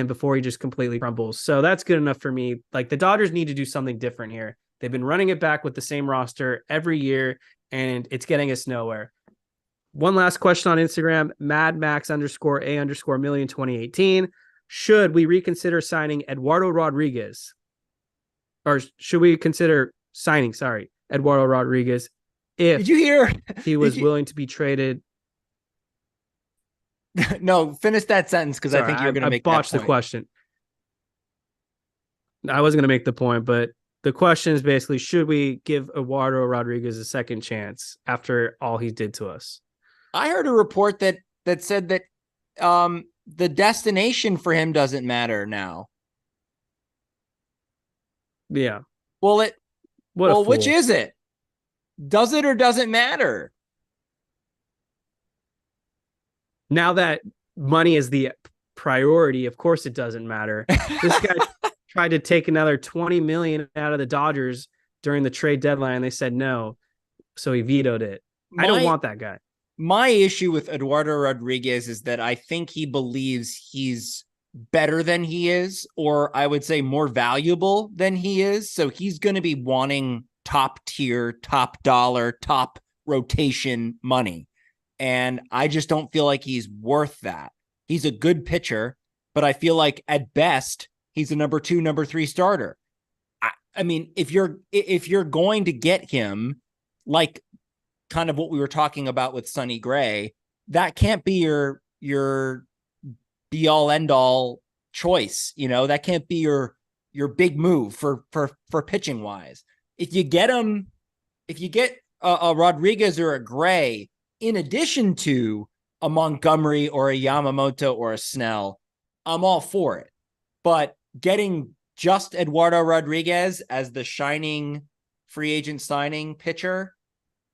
before he just completely crumbles. So that's good enough for me. Like, the Dodgers need to do something different here. They've been running it back with the same roster every year, and it's getting us nowhere. One last question on Instagram, MadMax_A_million 2018. Should we reconsider signing Eduardo Rodriguez? Or should we consider signing, Eduardo Rodriguez if did you hear he was willing to be traded? No, finish that sentence because I think you're going to make botched the question. I wasn't going to make the point, but the question is basically, should we give Eduardo Rodriguez a second chance after all he did to us? I heard a report that said that the destination for him doesn't matter now. Yeah. Well, which is it? Does it or doesn't matter? Now that money is the priority, of course it doesn't matter. This guy tried to take another $20 million out of the Dodgers during the trade deadline. They said no, so he vetoed it. I don't want that guy. My issue with Eduardo Rodriguez is that I think he believes he's better than he is, or I would say more valuable than he is. So he's going to be wanting top tier, top dollar, top rotation money. And I just don't feel like he's worth that. He's a good pitcher, but I feel like at best he's a number 2, number 3 starter. I mean, if you're going to get him, like kind of what we were talking about with Sonny Gray, that can't be your be all end all choice. You know, that can't be your big move for pitching wise. If you get a Rodriguez or a Gray, in addition to a Montgomery or a Yamamoto or a Snell, I'm all for it. But getting just Eduardo Rodriguez as the shining free agent signing pitcher,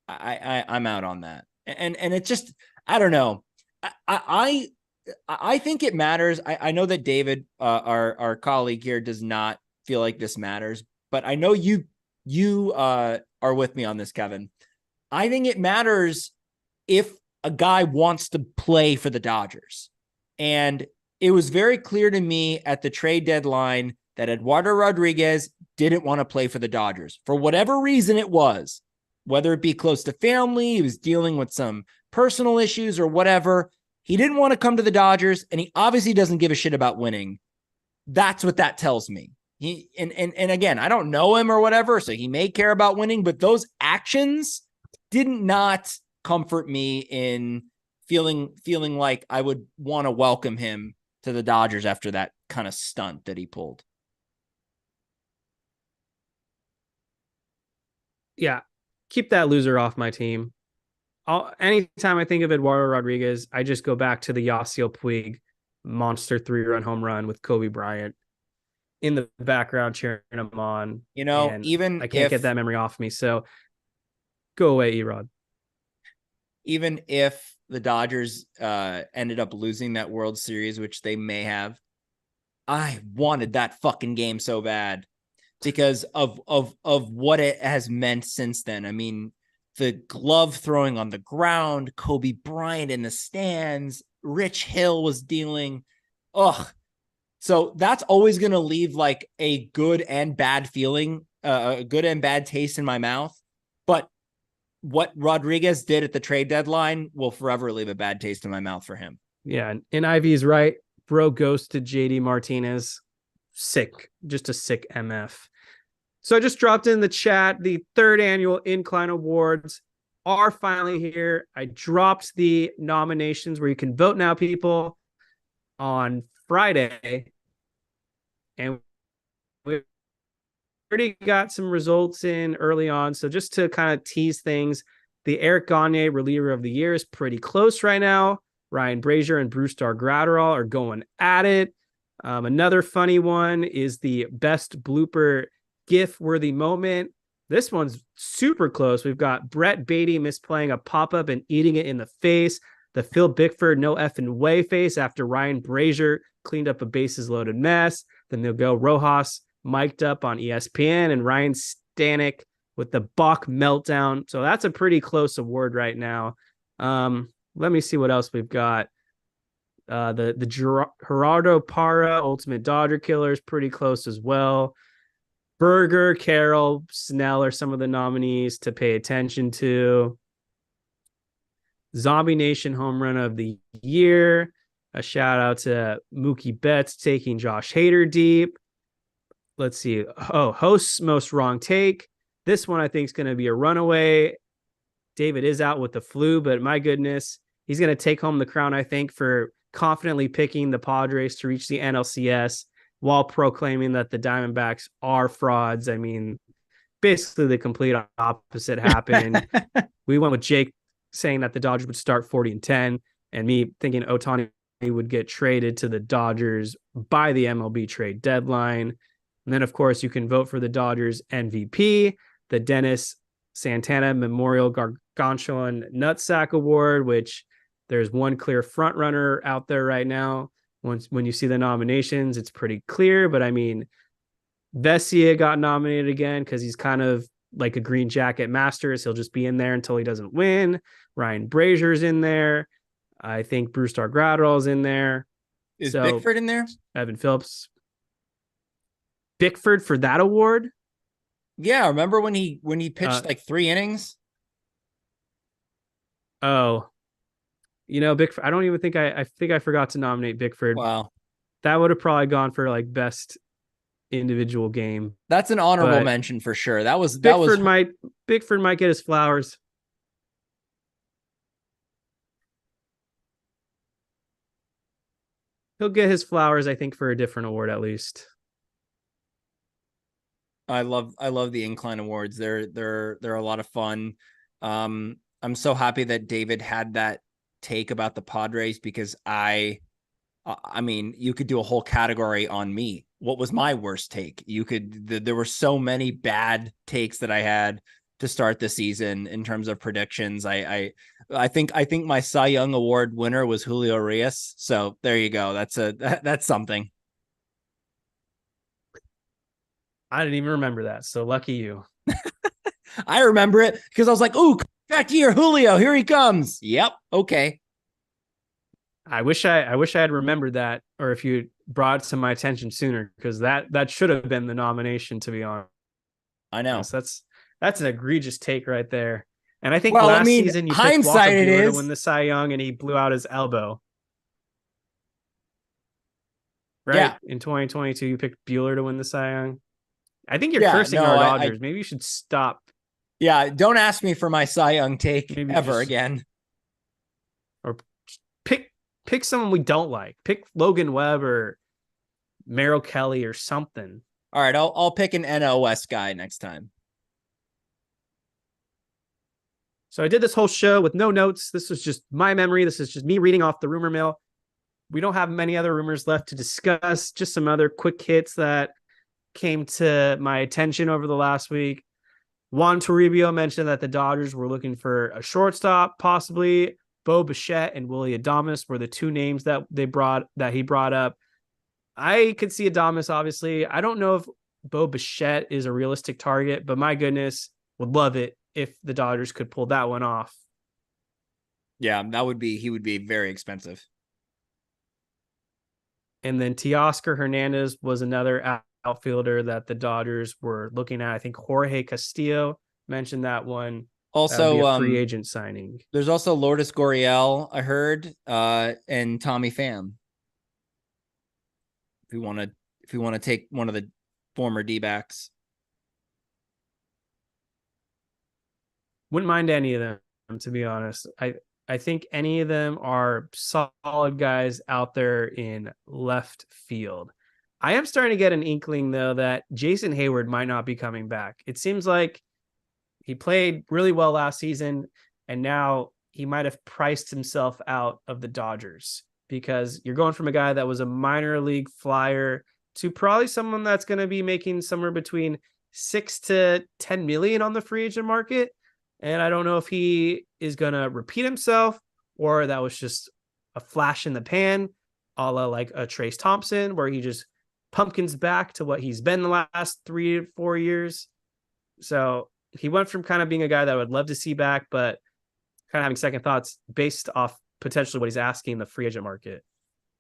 I'm out on that. And it just, I don't know. I think it matters. I know that David, our colleague here, does not feel like this matters, but I know you are with me on this, Kevin. I think it matters if a guy wants to play for the Dodgers. And it was very clear to me at the trade deadline that Eduardo Rodriguez didn't want to play for the Dodgers for whatever reason it was, whether it be close to family, he was dealing with some personal issues or whatever. He didn't want to come to the Dodgers, and he obviously doesn't give a shit about winning. That's what that tells me. He and again, I don't know him or whatever, so he may care about winning, but those actions did not comfort me in feeling like I would want to welcome him to the Dodgers after that kind of stunt that he pulled. Yeah, keep that loser off my team. Anytime I think of Eduardo Rodriguez, I just go back to the Yasiel Puig monster 3-run home run with Kobe Bryant in the background cheering him on. You know, and even I can't get that memory off me. So go away, Erod. Even if the Dodgers ended up losing that World Series, which they may have, I wanted that fucking game so bad because of what it has meant since then. I mean, the glove throwing on the ground, Kobe Bryant in the stands, Rich Hill was dealing. Ugh. So that's always going to leave like a good and bad feeling, a good and bad taste in my mouth. But what Rodriguez did at the trade deadline will forever leave a bad taste in my mouth for him. Yeah. And Ivy's right. Bro ghosted JD Martinez. Sick. Just a sick MF. So I just dropped in the chat. The third annual Incline Awards are finally here. I dropped the nominations where you can vote now, people, on Friday. And we already got some results in early on. So just to kind of tease things, the Eric Gagne reliever of the year is pretty close right now. Ryan Brazier and Brusdar Graterol are going at it. Another funny one is the best blooper GIF worthy moment. This one's super close. We've got Brett Beatty misplaying a pop-up and eating it in the face. The Phil Bickford no effing way face after Ryan Brazier cleaned up a bases loaded mess. Then they'll go Rojas mic'd up on ESPN and Ryan Stanek with the Bach meltdown. So that's a pretty close award right now. Let me see what else we've got. The Gerardo Parra Ultimate Dodger Killer is pretty close as well. Berger, Carroll, Snell are some of the nominees to pay attention to. Zombie Nation Home Run of the Year. A shout out to Mookie Betts taking Josh Hader deep. Let's see. Oh, host's most wrong take. This one I think is going to be a runaway. David is out with the flu, but my goodness, he's going to take home the crown, I think, for confidently picking the Padres to reach the NLCS while proclaiming that the Diamondbacks are frauds. I mean, basically the complete opposite happened. We went with Jake saying that the Dodgers would start 40-10, and me thinking Ohtani would get traded to the Dodgers by the MLB trade deadline. And then, of course, you can vote for the Dodgers MVP, the Dennis Santana Memorial Gargantuan Nutsack Award, which there's one clear front runner out there right now. When you see the nominations, it's pretty clear. But I mean, Vesia got nominated again because he's kind of like a green jacket Masters. He'll just be in there until he doesn't win. Ryan Brazier's in there. I think Brusdar Graterol's in there. Is Bickford in there? Evan Phillips. Bickford for that award? Yeah, remember when he pitched like 3 innings? Oh, you know, Bickford. I don't even think I think I forgot to nominate Bickford. Wow. That would have probably gone for like best individual game. That's an honorable mention for sure. Bickford might get his flowers. He'll get his flowers, I think, for a different award at least. I love the Incline Awards. They're a lot of fun. I'm so happy that David had that take about the Padres because I mean, you could do a whole category on me. What was my worst take? There were so many bad takes that I had to start the season in terms of predictions. I think my Cy Young Award winner was Julio Reyes. So there you go. That's something. I didn't even remember that. So lucky you. I remember it because I was like, "Ooh, back here, Julio, here he comes." Yep. Okay. I wish I had remembered that, or if you brought it to my attention sooner, because that should have been the nomination, to be honest. I know. That's an egregious take right there. And I think season you picked hindsight Walker it Buehler is to win the Cy Young, and he blew out his elbow. right? Yeah. In 2022, you picked Bueller to win the Cy Young. I think you're Yeah. cursing No, our I Dodgers. Maybe you should stop. yeah. Don't ask me for my Cy Young take Maybe ever just again. or pick someone we don't like. Pick Logan Webb or Merrill Kelly or something. All right. I'll pick an NOS guy next time. So I did this whole show with no notes. This was just my memory. This is just me reading off the rumor mill. We don't have many other rumors left to discuss, just some other quick hits that came to my attention over the last week. Juan Toribio mentioned that the Dodgers were looking for a shortstop, possibly. Bo Bichette and Willie Adames were the two names that he brought up. I could see Adames, obviously. I don't know if Bo Bichette is a realistic target, but my goodness, would love it if the Dodgers could pull that one off. Yeah, he would be very expensive. And then Teoscar Hernandez was another outfielder that the Dodgers were looking at. I think Jorge Castillo mentioned that one. That would be Also, a free agent signing. There's also Lourdes Gurriel, I heard, and Tommy Pham. If we want to take one of the former D-backs. Wouldn't mind any of them, to be honest. I think any of them are solid guys out there in left field. I am starting to get an inkling, though, that Jason Hayward might not be coming back. It seems like he played really well last season, and now he might have priced himself out of the Dodgers, because you're going from a guy that was a minor league flyer to probably someone that's going to be making somewhere between 6 to 10 million on the free agent market. And I don't know if he is going to repeat himself or that was just a flash in the pan, a la like a Trace Thompson, where he just pumpkins back to what he's been the last 3 to 4 years. So he went from kind of being a guy that I would love to see back, but kind of having second thoughts based off potentially what he's asking in the free agent market.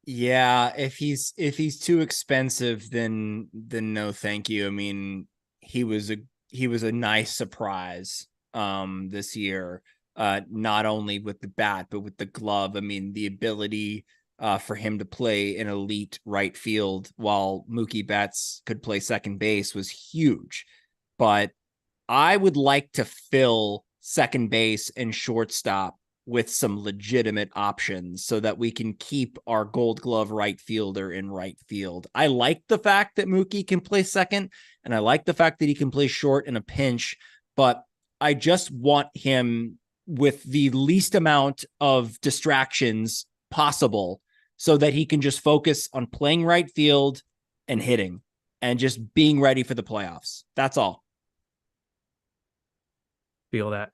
Yeah, if he's too expensive, then no, thank you. I mean, he was a nice surprise this year, not only with the bat but with the glove. I mean, the ability for him to play an elite right field while Mookie Betts could play second base was huge. But I would like to fill second base and shortstop with some legitimate options so that we can keep our Gold Glove right fielder in right field. I like the fact that Mookie can play second, and I like the fact that he can play short in a pinch, but I just want him with the least amount of distractions possible so that he can just focus on playing right field and hitting and just being ready for the playoffs. That's all. Feel that.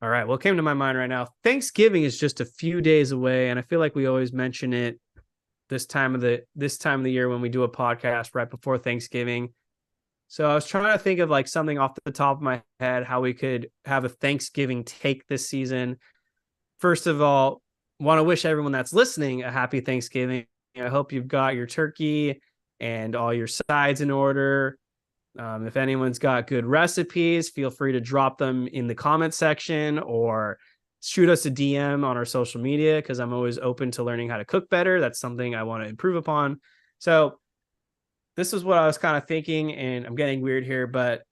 All right. What came to my mind right now? Thanksgiving is just a few days away, and I feel like we always mention it this time of the year when we do a podcast right before Thanksgiving. So I was trying to think of like something off the top of my head, how we could have a Thanksgiving take this season. First of all, want to wish everyone that's listening a happy Thanksgiving. I hope you've got your turkey and all your sides in order. If anyone's got good recipes, feel free to drop them in the comment section or shoot us a DM on our social media, because I'm always open to learning how to cook better. That's something I want to improve upon. So this is what I was kind of thinking, and I'm getting weird here, but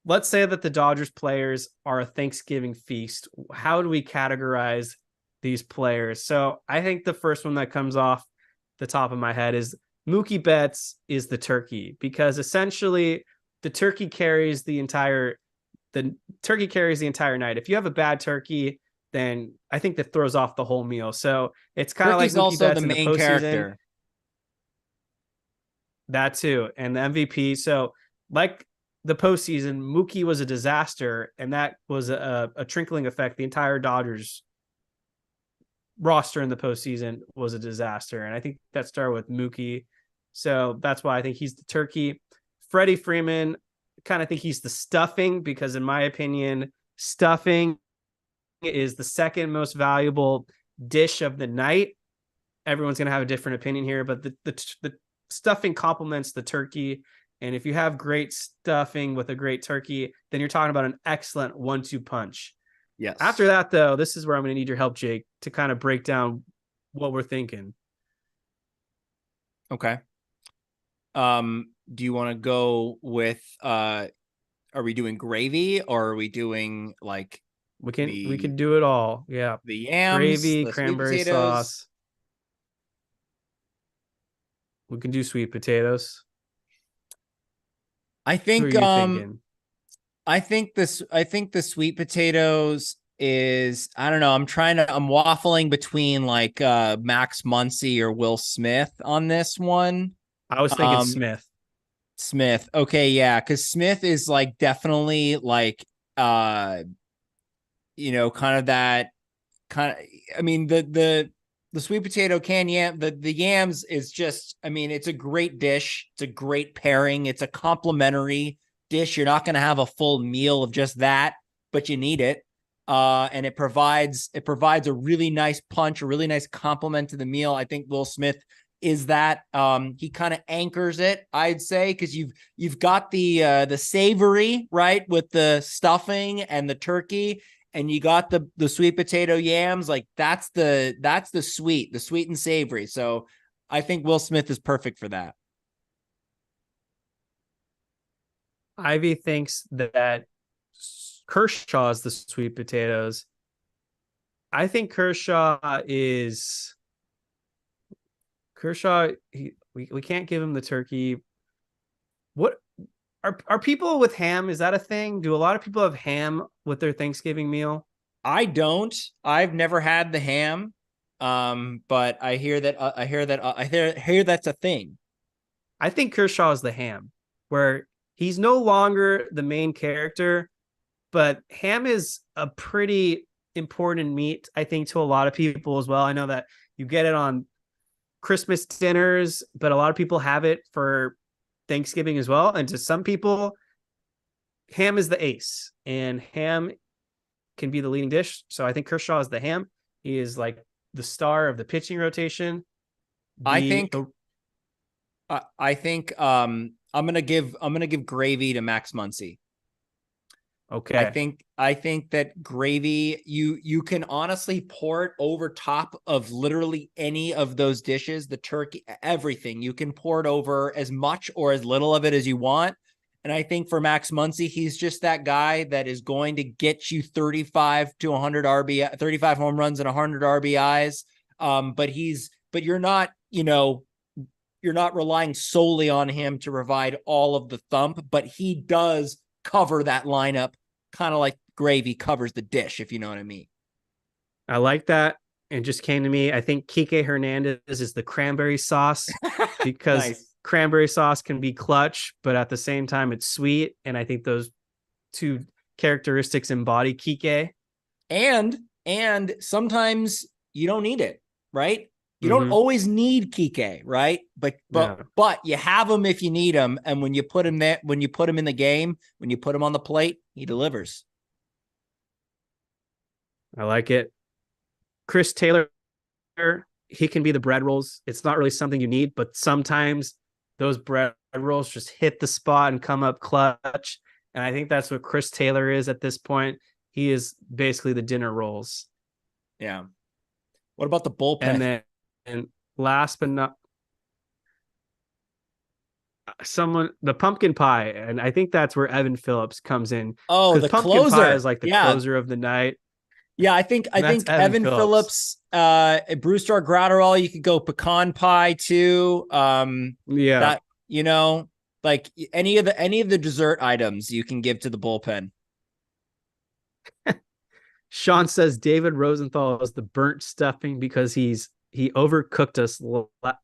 let's say that the Dodgers players are a Thanksgiving feast. How do we categorize these players? So I think the first one that comes off the top of my head is Mookie Betts is the turkey, because essentially the turkey carries the entire night. If you have a bad turkey, then I think that throws off the whole meal. So it's kind of like Turkey's Mookie also Betts the in the main postseason. character. That too, and the MVP. So like the postseason, Mookie was a disaster, and that was a trickling effect. The entire Dodgers roster in the postseason was a disaster, and I think that started with Mookie. So that's why I think he's the turkey. Freddie Freeman, kind of think he's the stuffing, because in my opinion, stuffing is the second most valuable dish of the night. Everyone's going to have a different opinion here, but the stuffing complements the turkey. And if you have great stuffing with a great turkey, then you're talking about an excellent 1-2 punch. Yes. After that, though, this is where I'm going to need your help, Jake, to kind of break down what we're thinking. Okay. Do you want to go with are we doing gravy or are we doing like We the could do it all. Yeah. the yams, Gravy, the sweet cranberry potatoes? sauce. We can do sweet potatoes. I Who are think you thinking? I think the sweet potatoes is, I don't know, I'm waffling between like Max Muncy or Will Smith on this one. I was thinking Um Smith. Smith. Okay, yeah, cuz Smith is like definitely like uh kind of that kind of, I mean, the sweet potato can yam, the yams is just, I mean, it's a great dish. It's a great pairing. It's a complimentary dish. You're not going to have a full meal of just that, but you need it. And it provides a really nice punch, a really nice complement to the meal. I think Will Smith is that. He kind of anchors it, I'd say, because you've got the savory, right, with the stuffing and the turkey, and you got the sweet potato yams. Like that's the sweet and savory. So I think Will Smith is perfect for that. Ivy thinks that Kershaw is the sweet potatoes. I think Kershaw. We can't give him the turkey. What are people with ham? Is that a thing? Do a lot of people have ham with their Thanksgiving meal? I don't. I've never had the ham. But I hear that's a thing. I think Kershaw is the ham, where he's no longer the main character, but ham is a pretty important meat, I think, to a lot of people as well. I know that you get it on Christmas dinners, but a lot of people have it for Thanksgiving as well. And to some people, ham is the ace, and ham can be the leading dish. So I think Kershaw is the ham. He is like the star of the pitching rotation. I The, think the I think I'm gonna give gravy to Max Muncy. Okay. I think that gravy, you can honestly pour it over top of literally any of those dishes, the turkey, everything. You can pour it over as much or as little of it as you want. And I think for Max Muncy, he's just that guy that is going to get you 35 to 100 RBI, 35 home runs and 100 RBIs. But you're not relying solely on him to provide all of the thump, but he does cover that lineup, kind of like gravy covers the dish, if you know what I mean. I like that. It just came to me. I think Kike Hernandez is the cranberry sauce because Nice. cranberry sauce can be clutch, but at the same time, it's sweet. And I think those two characteristics embody Kike. And sometimes you don't need it, right? You don't Mm-hmm. always need Kike, right? But but Yeah, but you have him if you need him, and when you put him there, when you put him in the game, when you put him on the plate, he delivers. I like it. Chris Taylor, he can be the bread rolls. It's not really something you need, but sometimes those bread rolls just hit the spot and come up clutch. And I think that's what Chris Taylor is at this point. He is basically the dinner rolls. Yeah. What about the And bullpen? then, and last but not the pumpkin pie. And I think that's where Evan Phillips comes in Oh, because the pumpkin pie closer. is like the Yeah. closer of the night. Yeah, I think I And that's think Evan Evan Phillips. Phillips, Brewster Gratterall, you could go pecan pie too. Yeah. That like any of the dessert items you can give to the bullpen. Sean says David Rosenthal is the burnt stuffing because he overcooked us.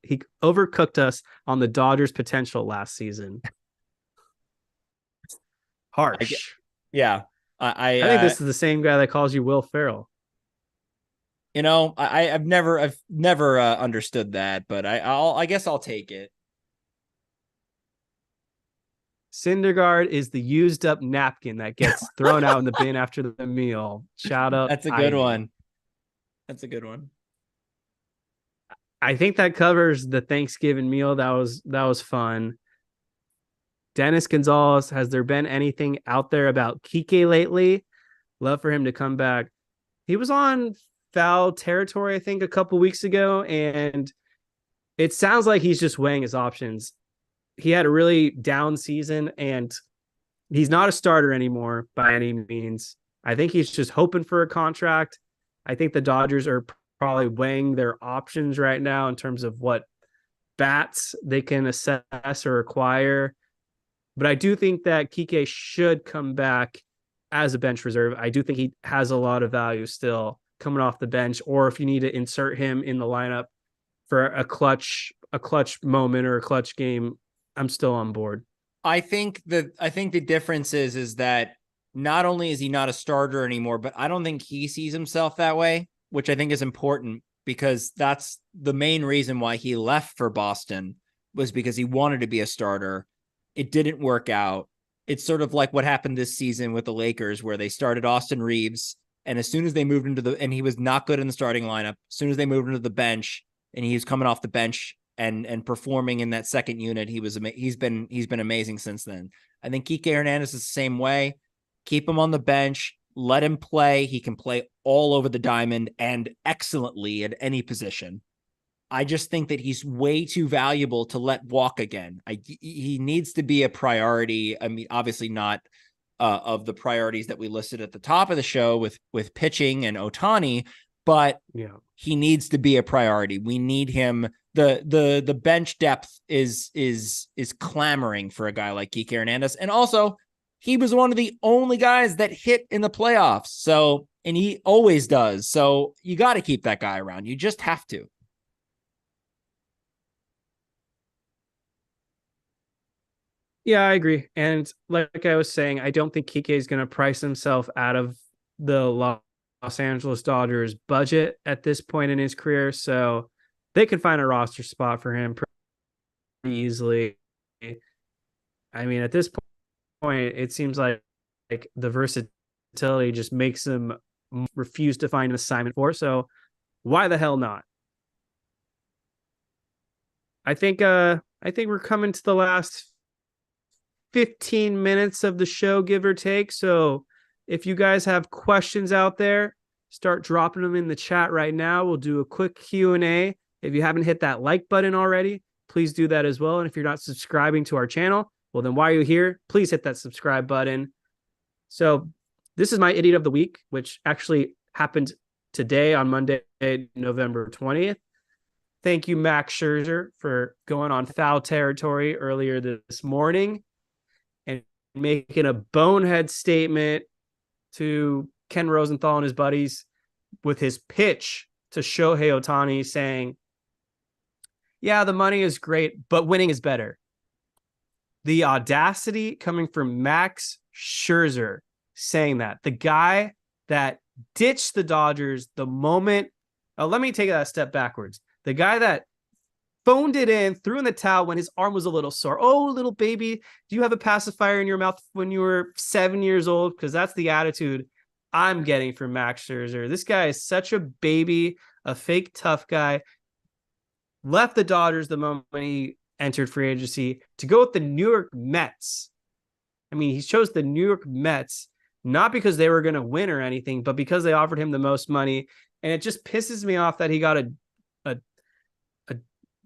He overcooked us on the Dodgers' potential last season. I get, Harsh. yeah. I I think this is the same guy that calls you Will Ferrell. I've never understood that, but I guess I'll take it. Syndergaard is the used up napkin that gets thrown out in the bin after the meal. Shout out That's a good Ivy. one. That's a good one. I think that covers the Thanksgiving meal. That was fun. Dennis Gonzalez, has there been anything out there about Kike lately? Love for him to come back. He was on foul territory, I think, a couple weeks ago, and it sounds like he's just weighing his options. He had a really down season, and he's not a starter anymore by any means. I think he's just hoping for a contract. I think the Dodgers are probably weighing their options right now in terms of what bats they can assess or acquire. But I do think that Kike should come back as a bench reserve. I do think he has a lot of value still coming off the bench, or if you need to insert him in the lineup for a clutch moment or a clutch game, I'm still on board. I think the difference is that not only is he not a starter anymore, but I don't think he sees himself that way, which I think is important because that's the main reason why he left for Boston, was because he wanted to be a starter. It didn't work out. It's sort of like what happened this season with the Lakers, where they started Austin Reeves, and as soon as they moved and he was not good in the starting lineup, as soon as they moved into the bench and he was coming off the bench and performing in that second unit, he's been amazing since then. I think Kike Hernandez is the same way. Keep him on the bench, let him play. He can play all over the diamond and excellently at any position. I just think that he's way too valuable to let walk again. He needs to be a priority. I mean, obviously not of the priorities that we listed at the top of the show with pitching and Ohtani, but he needs to be a priority. We need him. The bench depth is clamoring for a guy like Kike Hernandez. And also, he was one of the only guys that hit in the playoffs. So, and he always does. So you got to keep that guy around. You just have to. Yeah, I agree. And like I was saying, I don't think Kike is going to price himself out of the Los Angeles Dodgers budget at this point in his career. So they could find a roster spot for him pretty easily. I mean, at this point, it seems like the versatility just makes him refuse to find an assignment for. So why the hell not? I think we're coming to the last 15 minutes of the show, give or take. So if you guys have questions out there, start dropping them in the chat right now. We'll do a quick Q&A. If you haven't hit that like button already, please do that as well. And if you're not subscribing to our channel, well, then why are you here? Please hit that subscribe button. So this is my idiot of the week, which actually happened today on Monday, November 20th. Thank you, Max Scherzer, for going on foul territory earlier this morning and making a bonehead statement to Ken Rosenthal and his buddies with his pitch to Shohei Ohtani saying, yeah, the money is great, but winning is better. The audacity coming from Max Scherzer saying that. The guy that ditched the Dodgers the moment. Let me take that a step backwards. The guy that phoned it in, threw in the towel when his arm was a little sore. Oh, little baby, do you have a pacifier in your mouth when you were 7 years old? Because that's the attitude I'm getting from Max Scherzer. This guy is such a baby, a fake tough guy. Left the Dodgers the moment he entered free agency to go with the New York Mets. I mean, he chose the New York Mets not because they were going to win or anything, but because they offered him the most money. And it just pisses me off that he got a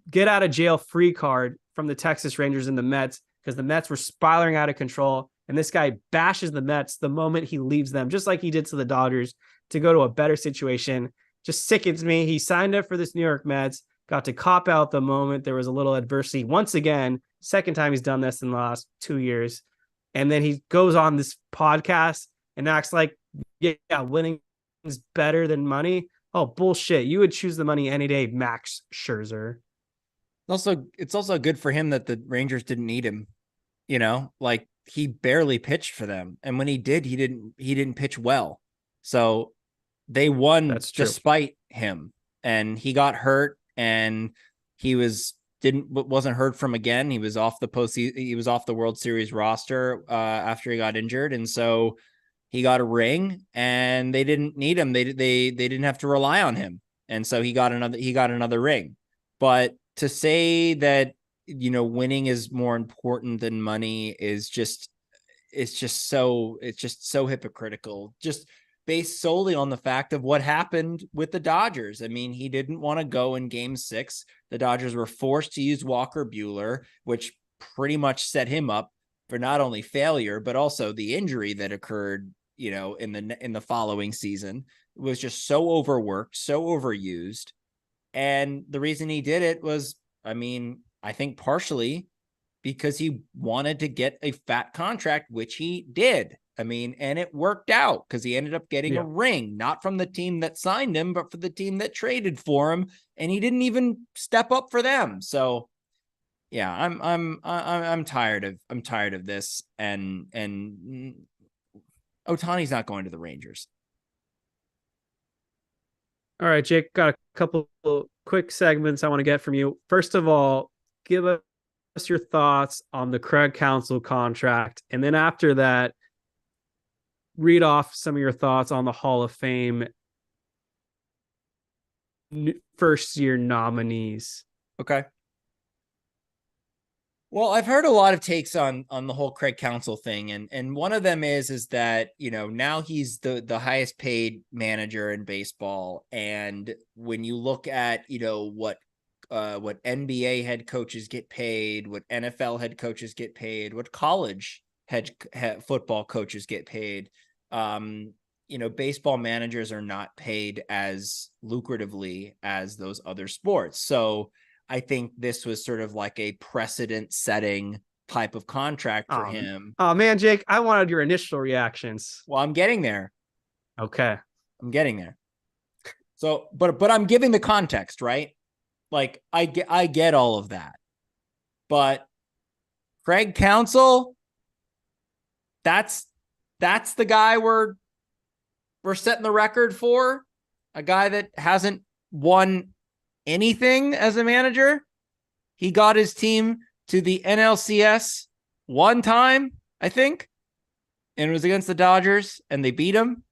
get out of jail free card from the Texas Rangers and the Mets because the Mets were spiraling out of control. And this guy bashes the Mets the moment he leaves them, just like he did to the Dodgers, to go to a better situation. Just sickens me. He signed up for this New York Mets, got to cop out the moment there was a little adversity. Once again, second time he's done this in the last 2 years. And then he goes on this podcast and acts like, yeah, winning is better than money. Oh, bullshit. You would choose the money any day, Max Scherzer. It's also good for him that the Rangers didn't need him. You know, like he barely pitched for them. And when he did, he didn't pitch well. So they won despite him. And he got hurt and he wasn't heard from again. He was off the postseason. He was off the World Series roster after he got injured. And so he got a ring and they didn't need him. They didn't have to rely on him. And so he got another ring. But to say that, you know, winning is more important than money is just so hypocritical. Just based solely on the fact of what happened with the Dodgers. I mean, he didn't want to go in game 6. The Dodgers were forced to use Walker Buehler, which pretty much set him up for not only failure, but also the injury that occurred, in the following season. It was just so overworked, so overused. And the reason he did it was, I think partially because he wanted to get a fat contract, which he did. And it worked out because he ended up getting a ring, not from the team that signed him, but for the team that traded for him. And he didn't even step up for them. So yeah, I'm tired of this. And Ohtani's not going to the Rangers. All right, Jake, got a couple quick segments I want to get from you. First of all, give us your thoughts on the Craig Counsell contract. And then after that, read off some of your thoughts on the Hall of Fame first year nominees. Okay. Well, I've heard a lot of takes on the whole Craig Counsell thing. And one of them is that, now he's the highest paid manager in baseball. And when you look at, what NBA head coaches get paid, what NFL head coaches get paid, what college head football coaches get paid, baseball managers are not paid as lucratively as those other sports. So I think this was sort of like a precedent setting type of contract for him. Oh man, Jake, I wanted your initial reactions. Well, I'm getting there. Okay. I'm getting there. So, but I'm giving the context, right? Like I get all of that. But Craig Counsell, that's the guy we're setting the record for, a guy that hasn't won anything as a manager. He got his team to the NLCS one time, I think, and it was against the Dodgers, and they beat him.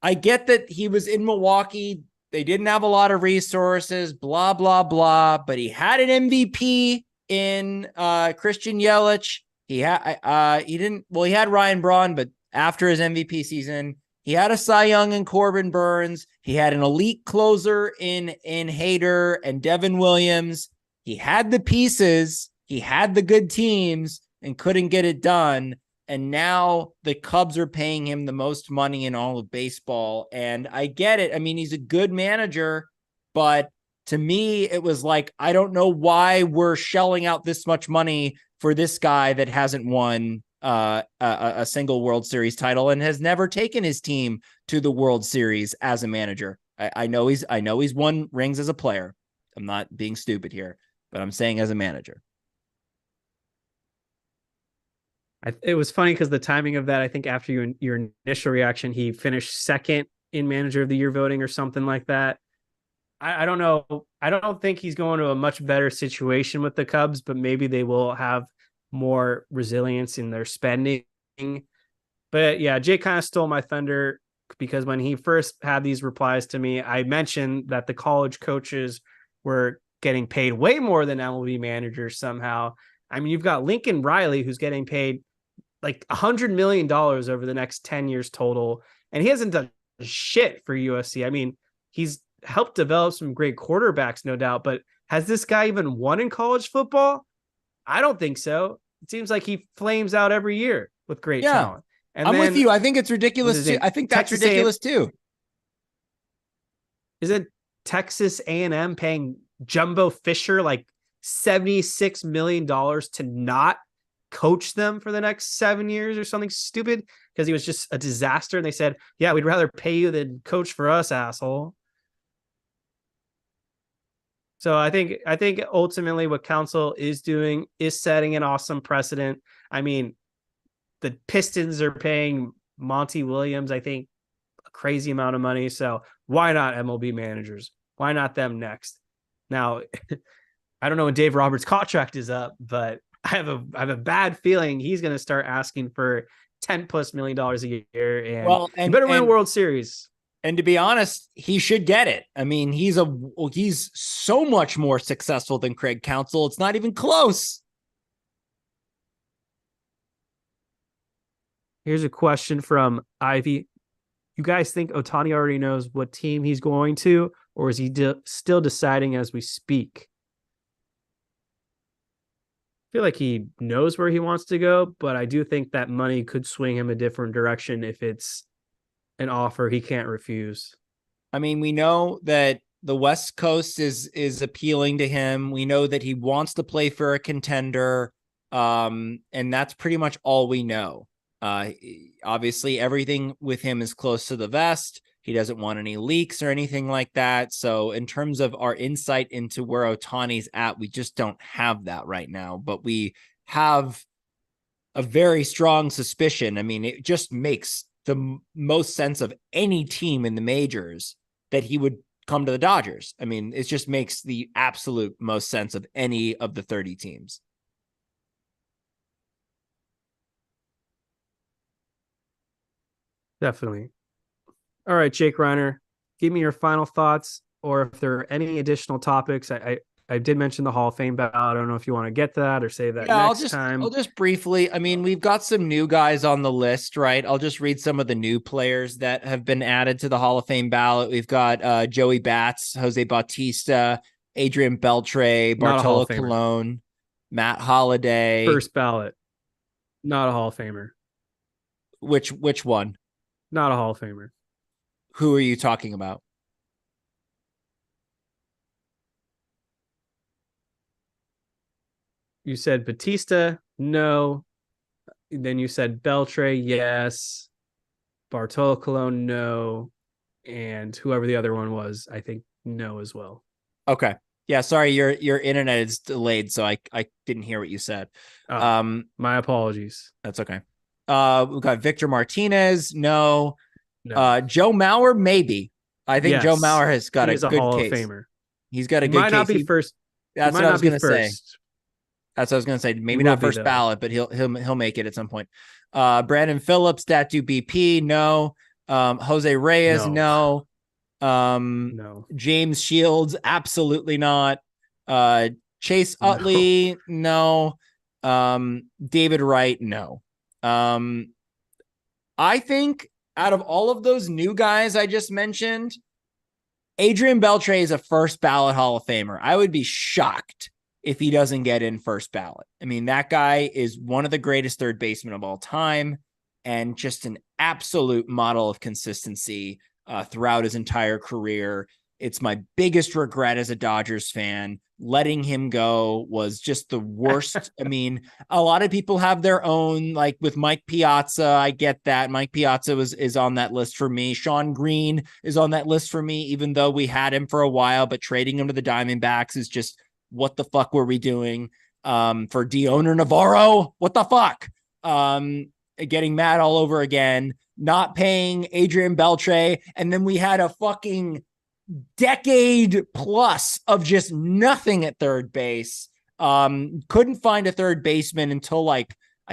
I get that he was in Milwaukee. They didn't have a lot of resources, blah, blah, blah, but he had an MVP in Christian Yelich. He had Ryan Braun, but after his MVP season, he had a Cy Young in Corbin Burnes. He had an elite closer in Hader and Devin Williams. He had the pieces. He had the good teams and couldn't get it done. And now the Cubs are paying him the most money in all of baseball. And I get it. He's a good manager, but to me, it was like, I don't know why we're shelling out this much money for this guy that hasn't won a single World Series title and has never taken his team to the World Series as a manager. I know he's won rings as a player. I'm not being stupid here, but I'm saying as a manager. It was funny because the timing of that, I think after your initial reaction, he finished second in manager of the year voting or something like that. I don't know. I don't think he's going to a much better situation with the Cubs, but maybe they will have more resilience in their spending. But yeah, Jay kind of stole my thunder because when he first had these replies to me, I mentioned that the college coaches were getting paid way more than MLB managers somehow. You've got Lincoln Riley, who's getting paid like $100 million over the next 10 years total. And he hasn't done shit for USC. He's helped develop some great quarterbacks, no doubt, but has this guy even won in college football? I don't think so. It seems like he flames out every year with great talent. And I'm with you. I think it's ridiculous too. I think that's ridiculous too. Isn't Texas A&M paying Jumbo Fisher like $76 million to not coach them for the next 7 years or something stupid because he was just a disaster? And they said, yeah, we'd rather pay you than coach for us, asshole. So I think ultimately what Counsell is doing is setting an awesome precedent. The Pistons are paying Monty Williams, I think, a crazy amount of money. So why not MLB managers? Why not them next? Now, I don't know when Dave Roberts' contract is up, but I have a bad feeling he's going to start asking for $10+ million a year. And you better win a World Series. And to be honest, he should get it. He's so much more successful than Craig Counsell. It's not even close. Here's a question from Ivy. You guys think Otani already knows what team he's going to, or is he still deciding as we speak? I feel like he knows where he wants to go, but I do think that money could swing him a different direction if it's an offer he can't refuse. I mean, we know that the West Coast is appealing to him. We know that he wants to play for a contender. And that's pretty much all we know. Obviously, everything with him is close to the vest. He doesn't want any leaks or anything like that. So in terms of our insight into where Otani's at, we just don't have that right now. But we have a very strong suspicion. I mean, it just makes the most sense of any team in the majors that he would come to the Dodgers. I mean, it just makes the absolute most sense of any of the 30 teams. Definitely. All right, Jake Reiner, give me your final thoughts, or if there are any additional topics. I did mention the Hall of Fame ballot. I don't know if you want to get to that or save that next time. I'll just briefly. I mean, we've got some new guys on the list, right? I'll just read some of the new players that have been added to the Hall of Fame ballot. We've got Joey Bats, Jose Bautista, Adrian Beltre, Bartolo Colon, Matt Holliday. First ballot, not a Hall of Famer. Which one? Not a Hall of Famer. Who are you talking about? You said Batista, no. Then you said Beltre, yes. Bartolo Colon, no. And whoever the other one was, I think no as well. Okay. Yeah, sorry, your internet is delayed, so I didn't hear what you said. My apologies. That's okay. We've got Victor Martinez, no. Joe Mauer, maybe. I think Joe Mauer has got a good Hall case. Of Famer. He's got a good case. Might not be first. That's what I was going to say. That's what I was going to say. Maybe not first ballot, but he'll make it at some point. Brandon Phillips, Datu BP, no. Jose Reyes, no. No. James Shields, absolutely not. Chase Utley, no. David Wright, no. I think out of all of those new guys I just mentioned, Adrian Beltre is a first ballot Hall of Famer. I would be shocked if he doesn't get in first ballot. I mean, that guy is one of the greatest third basemen of all time and just an absolute model of consistency throughout his entire career. It's my biggest regret as a Dodgers fan. Letting him go was just the worst. I mean, a lot of people have their own, like with Mike Piazza. I get that. Mike Piazza is on that list for me. Sean Green is on that list for me, even though we had him for a while, but trading him to the Diamondbacks is just, what the fuck were we doing? For Dioner Navarro, what the fuck? Getting mad all over again, not paying Adrian Beltre. And then we had a fucking decade plus of just nothing at third base. Couldn't find a third baseman until I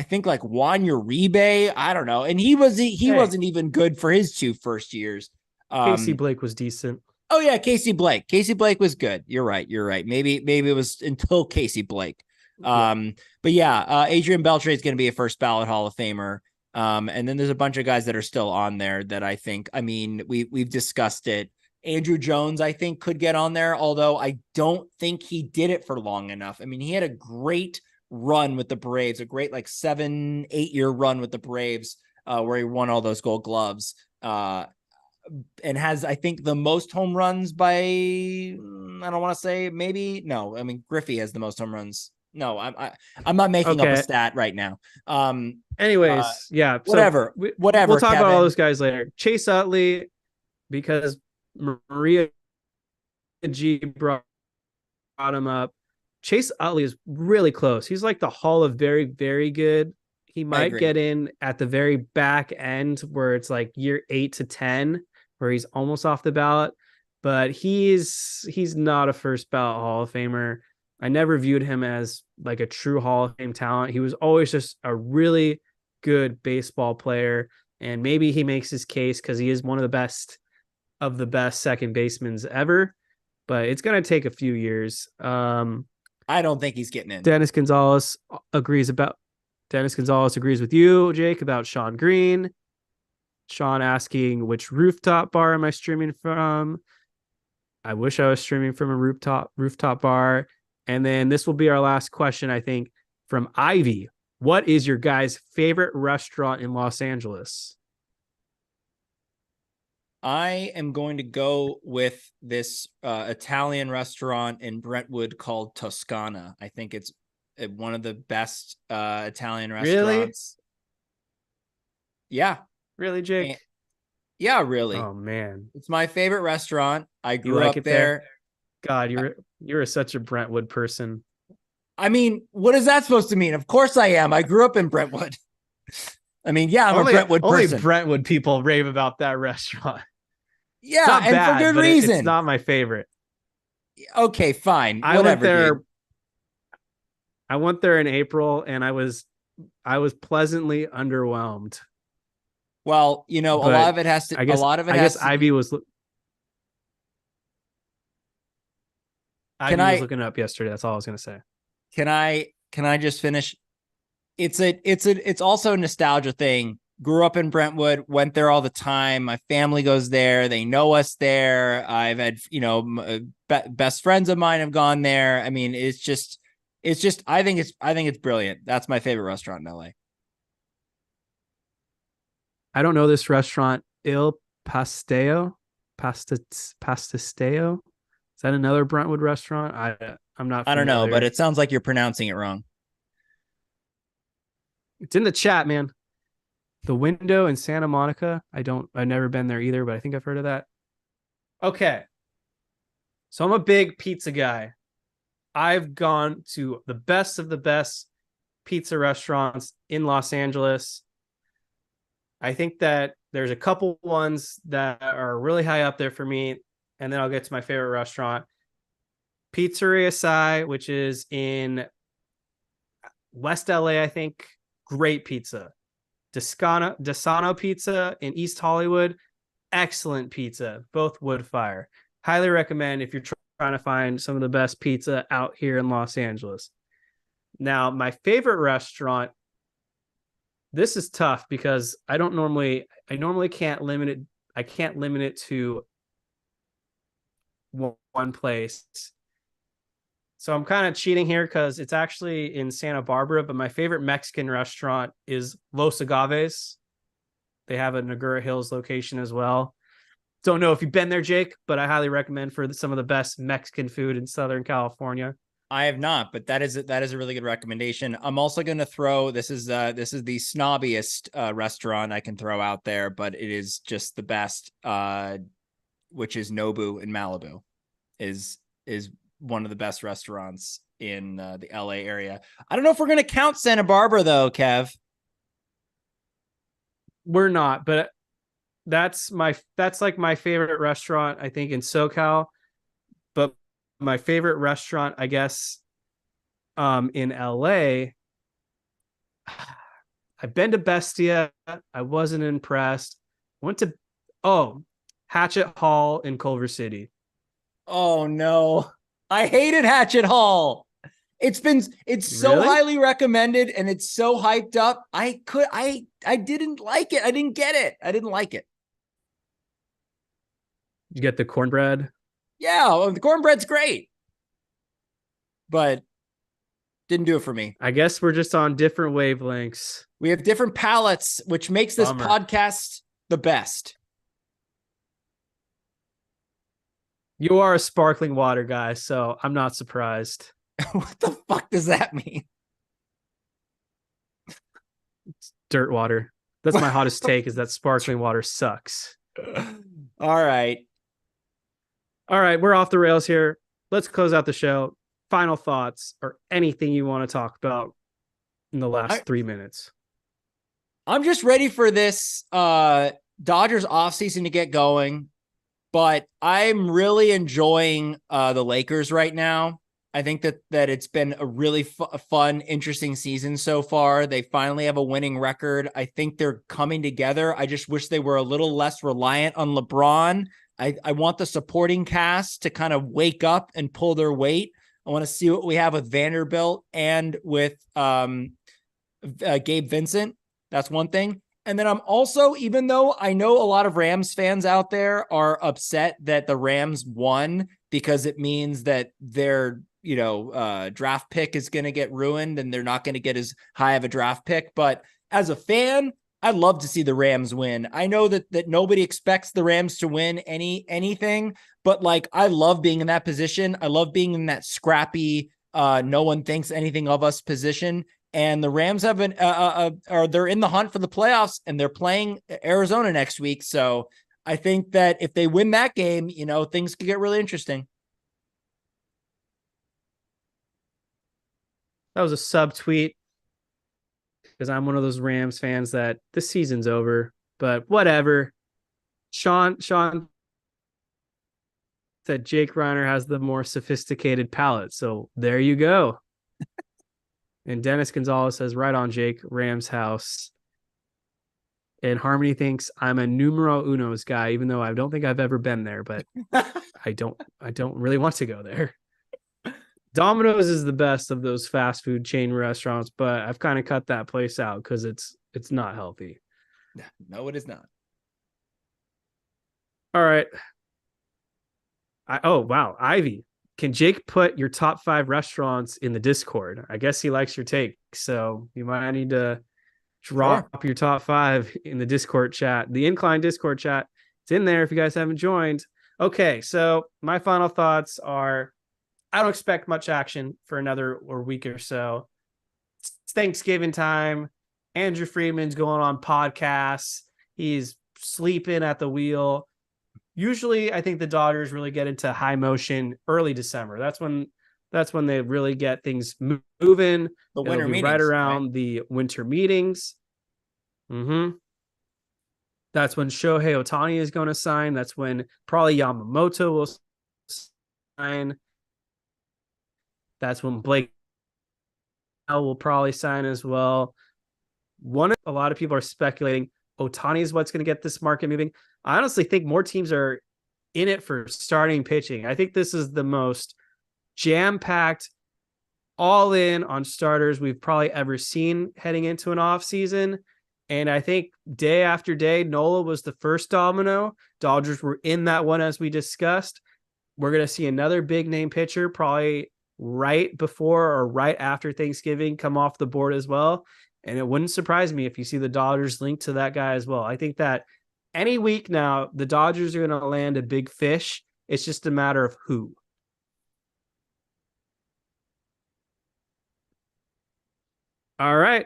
think Juan Uribe. I don't know. And he wasn't even good for his two first years. Casey Blake was decent. Oh yeah, Casey Blake. Casey Blake was good. You're right. Maybe it was until Casey Blake. But yeah, Adrian Beltre is going to be a first ballot Hall of Famer. And then there's a bunch of guys that are still on there that I think, I mean, we've discussed it. Andrew Jones, I think, could get on there, although I don't think he did it for long enough. I mean, he had a great run with the Braves, a great 7-8 year run with the Braves, where he won all those Gold Gloves. And has, I think, the most home runs by, I don't want to say maybe, no, I mean, Griffey has the most home runs. No, I'm not making up a stat right now. Anyways, yeah, whatever. So whatever. We'll talk about all those guys later. Chase Utley, because Maria G brought him up. Chase Utley is really close. He's like the Hall of very, very good. He might get in at the very back end where it's like year 8 to 10, where he's almost off the ballot, but he's not a first ballot Hall of Famer. I never viewed him as like a true Hall of Fame talent. He was always just a really good baseball player. And maybe he makes his case because he is one of the best second basemen ever, but it's going to take a few years. I don't think he's getting in. Dennis Gonzalez agrees about Dennis Gonzalez agrees with you, Jake, about Sean Green. Sean asking, which rooftop bar am I streaming from? I wish I was streaming from a rooftop bar. And then this will be our last question, I think, from Ivy. What is your guys' favorite restaurant in Los Angeles? I am going to go with this Italian restaurant in Brentwood called Toscana. I think it's one of the best Italian restaurants. Really? Yeah. Really, Jake? And, yeah, really. Oh man, it's my favorite restaurant. I grew up there. God, you're such a Brentwood person. I mean, what is that supposed to mean? Of course I am. I grew up in Brentwood. I mean, yeah, I'm a Brentwood person. Only Brentwood people rave about that restaurant. Yeah, and bad, for good reason. It's not my favorite. Okay, fine. I went there in April, and I was pleasantly underwhelmed. Well, a lot of it has to. I guess Ivy was. Ivy was looking it up yesterday. That's all I was going to say. Can I just finish? It's also a nostalgia thing. Grew up in Brentwood, went there all the time. My family goes there. They know us there. I've had, best friends of mine have gone there. I mean, it's just, I think it's brilliant. That's my favorite restaurant in LA. I don't know this restaurant. Il Pasteo, Pastisteo. Is that another Brentwood restaurant? I'm not familiar. I don't know, but it sounds like you're pronouncing it wrong. It's in the chat, man. The Window in Santa Monica. I've never been there either, but I think I've heard of that. Okay. So I'm a big pizza guy. I've gone to the best of the best pizza restaurants in Los Angeles. I think that there's a couple ones that are really high up there for me, and then I'll get to my favorite restaurant. Pizzeria Sai, which is in West LA, I think. Great pizza. Desano Pizza in East Hollywood. Excellent pizza. Both wood fire. Highly recommend if you're trying to find some of the best pizza out here in Los Angeles. Now, my favorite restaurant, this is tough because I normally can't limit it. I can't limit it to one place. So I'm kind of cheating here because it's actually in Santa Barbara, but my favorite Mexican restaurant is Los Agaves. They have a Nagura Hills location as well. Don't know if you've been there, Jake, but I highly recommend for some of the best Mexican food in Southern California. I have not, but that is a really good recommendation. I'm also going to throw this is the snobbiest restaurant I can throw out there, but it is just the best, which is Nobu in Malibu, is one of the best restaurants in the LA area. I don't know if we're going to count Santa Barbara though, Kev. We're not, but that's like my favorite restaurant, I think, in SoCal. But my favorite restaurant, I guess, in LA, I've been to Bestia. I wasn't impressed. Went to Hatchet Hall in Culver City. Oh no. I hated Hatchet Hall. It's so Really? highly recommended and it's so hyped up. I didn't like it. I didn't get it. I didn't like it. You get the cornbread? Yeah, the cornbread's great. But didn't do it for me. I guess we're just on different wavelengths. We have different palates, which makes this podcast the best. You are a sparkling water guy, so I'm not surprised. What the fuck does that mean? It's dirt water. That's my hottest take, is that sparkling water sucks. All right. We're off the rails here. Let's close out the show. Final thoughts or anything you want to talk about in the last 3 minutes. I'm just ready for this Dodgers offseason to get going, but I'm really enjoying the Lakers right now. I think that it's been a really fun, interesting season so far. They finally have a winning record. I think they're coming together. I just wish they were a little less reliant on LeBron. I want the supporting cast to kind of wake up and pull their weight. I want to see what we have with Vanderbilt and with Gabe Vincent. That's one thing. And then I'm also, even though I know a lot of Rams fans out there are upset that the Rams won because it means that their, draft pick is going to get ruined and they're not going to get as high of a draft pick. But as a fan, I'd love to see the Rams win. I know that nobody expects the Rams to win anything, but like, I love being in that position. I love being in that scrappy, no one thinks anything of us position. And the Rams have they're in the hunt for the playoffs, and they're playing Arizona next week. So I think that if they win that game, things could get really interesting. That was a sub tweet because I'm one of those Rams fans that the season's over, but whatever. Sean said Jake Reiner has the more sophisticated palate. So there you go. And Dennis Gonzalez says, right on, Jake, Rams house. And Harmony thinks I'm a numero unos guy, even though I don't think I've ever been there, but I don't really want to go there. Domino's is the best of those fast food chain restaurants, but I've kind of cut that place out because it's not healthy. No, it is not. All right. Oh, wow. Ivy. Can Jake put your top 5 restaurants in the Discord? I guess he likes your take. So you might need to drop your top 5 in the Discord chat. The Incline Discord chat. It's in there if you guys haven't joined. Okay, so my final thoughts are I don't expect much action for another week or so. It's Thanksgiving time. Andrew Friedman's going on podcasts. He's sleeping at the wheel. Usually, I think the Dodgers really get into high motion early December. That's when they really get things moving. The winter meetings, right around the winter meetings. That's when Shohei Ohtani is going to sign. That's when probably Yamamoto will sign. That's when Blake will probably sign as well. A lot of people are speculating Ohtani is what's going to get this market moving. I honestly think more teams are in it for starting pitching. I think this is the most jam-packed, all in on starters we've probably ever seen heading into an off season. And I think day after day, Nola was the first domino. Dodgers were in that one, as we discussed. We're going to see another big name pitcher probably right before or right after Thanksgiving come off the board as well. And it wouldn't surprise me if you see the Dodgers linked to that guy as well. I think that any week now, the Dodgers are going to land a big fish. It's just a matter of who. All right.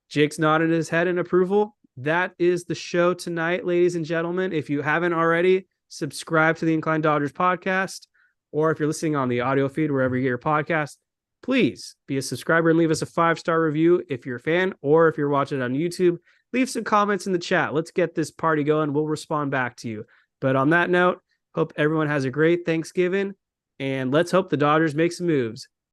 Jake's nodded his head in approval. That is the show tonight, ladies and gentlemen. If you haven't already, subscribe to the Inclined Dodgers podcast, or if you're listening on the audio feed, wherever you get your podcast, please be a subscriber and leave us a 5-star review if you're a fan, or if you're watching it on YouTube, leave some comments in the chat. Let's get this party going. We'll respond back to you. But on that note, hope everyone has a great Thanksgiving, and let's hope the Dodgers make some moves.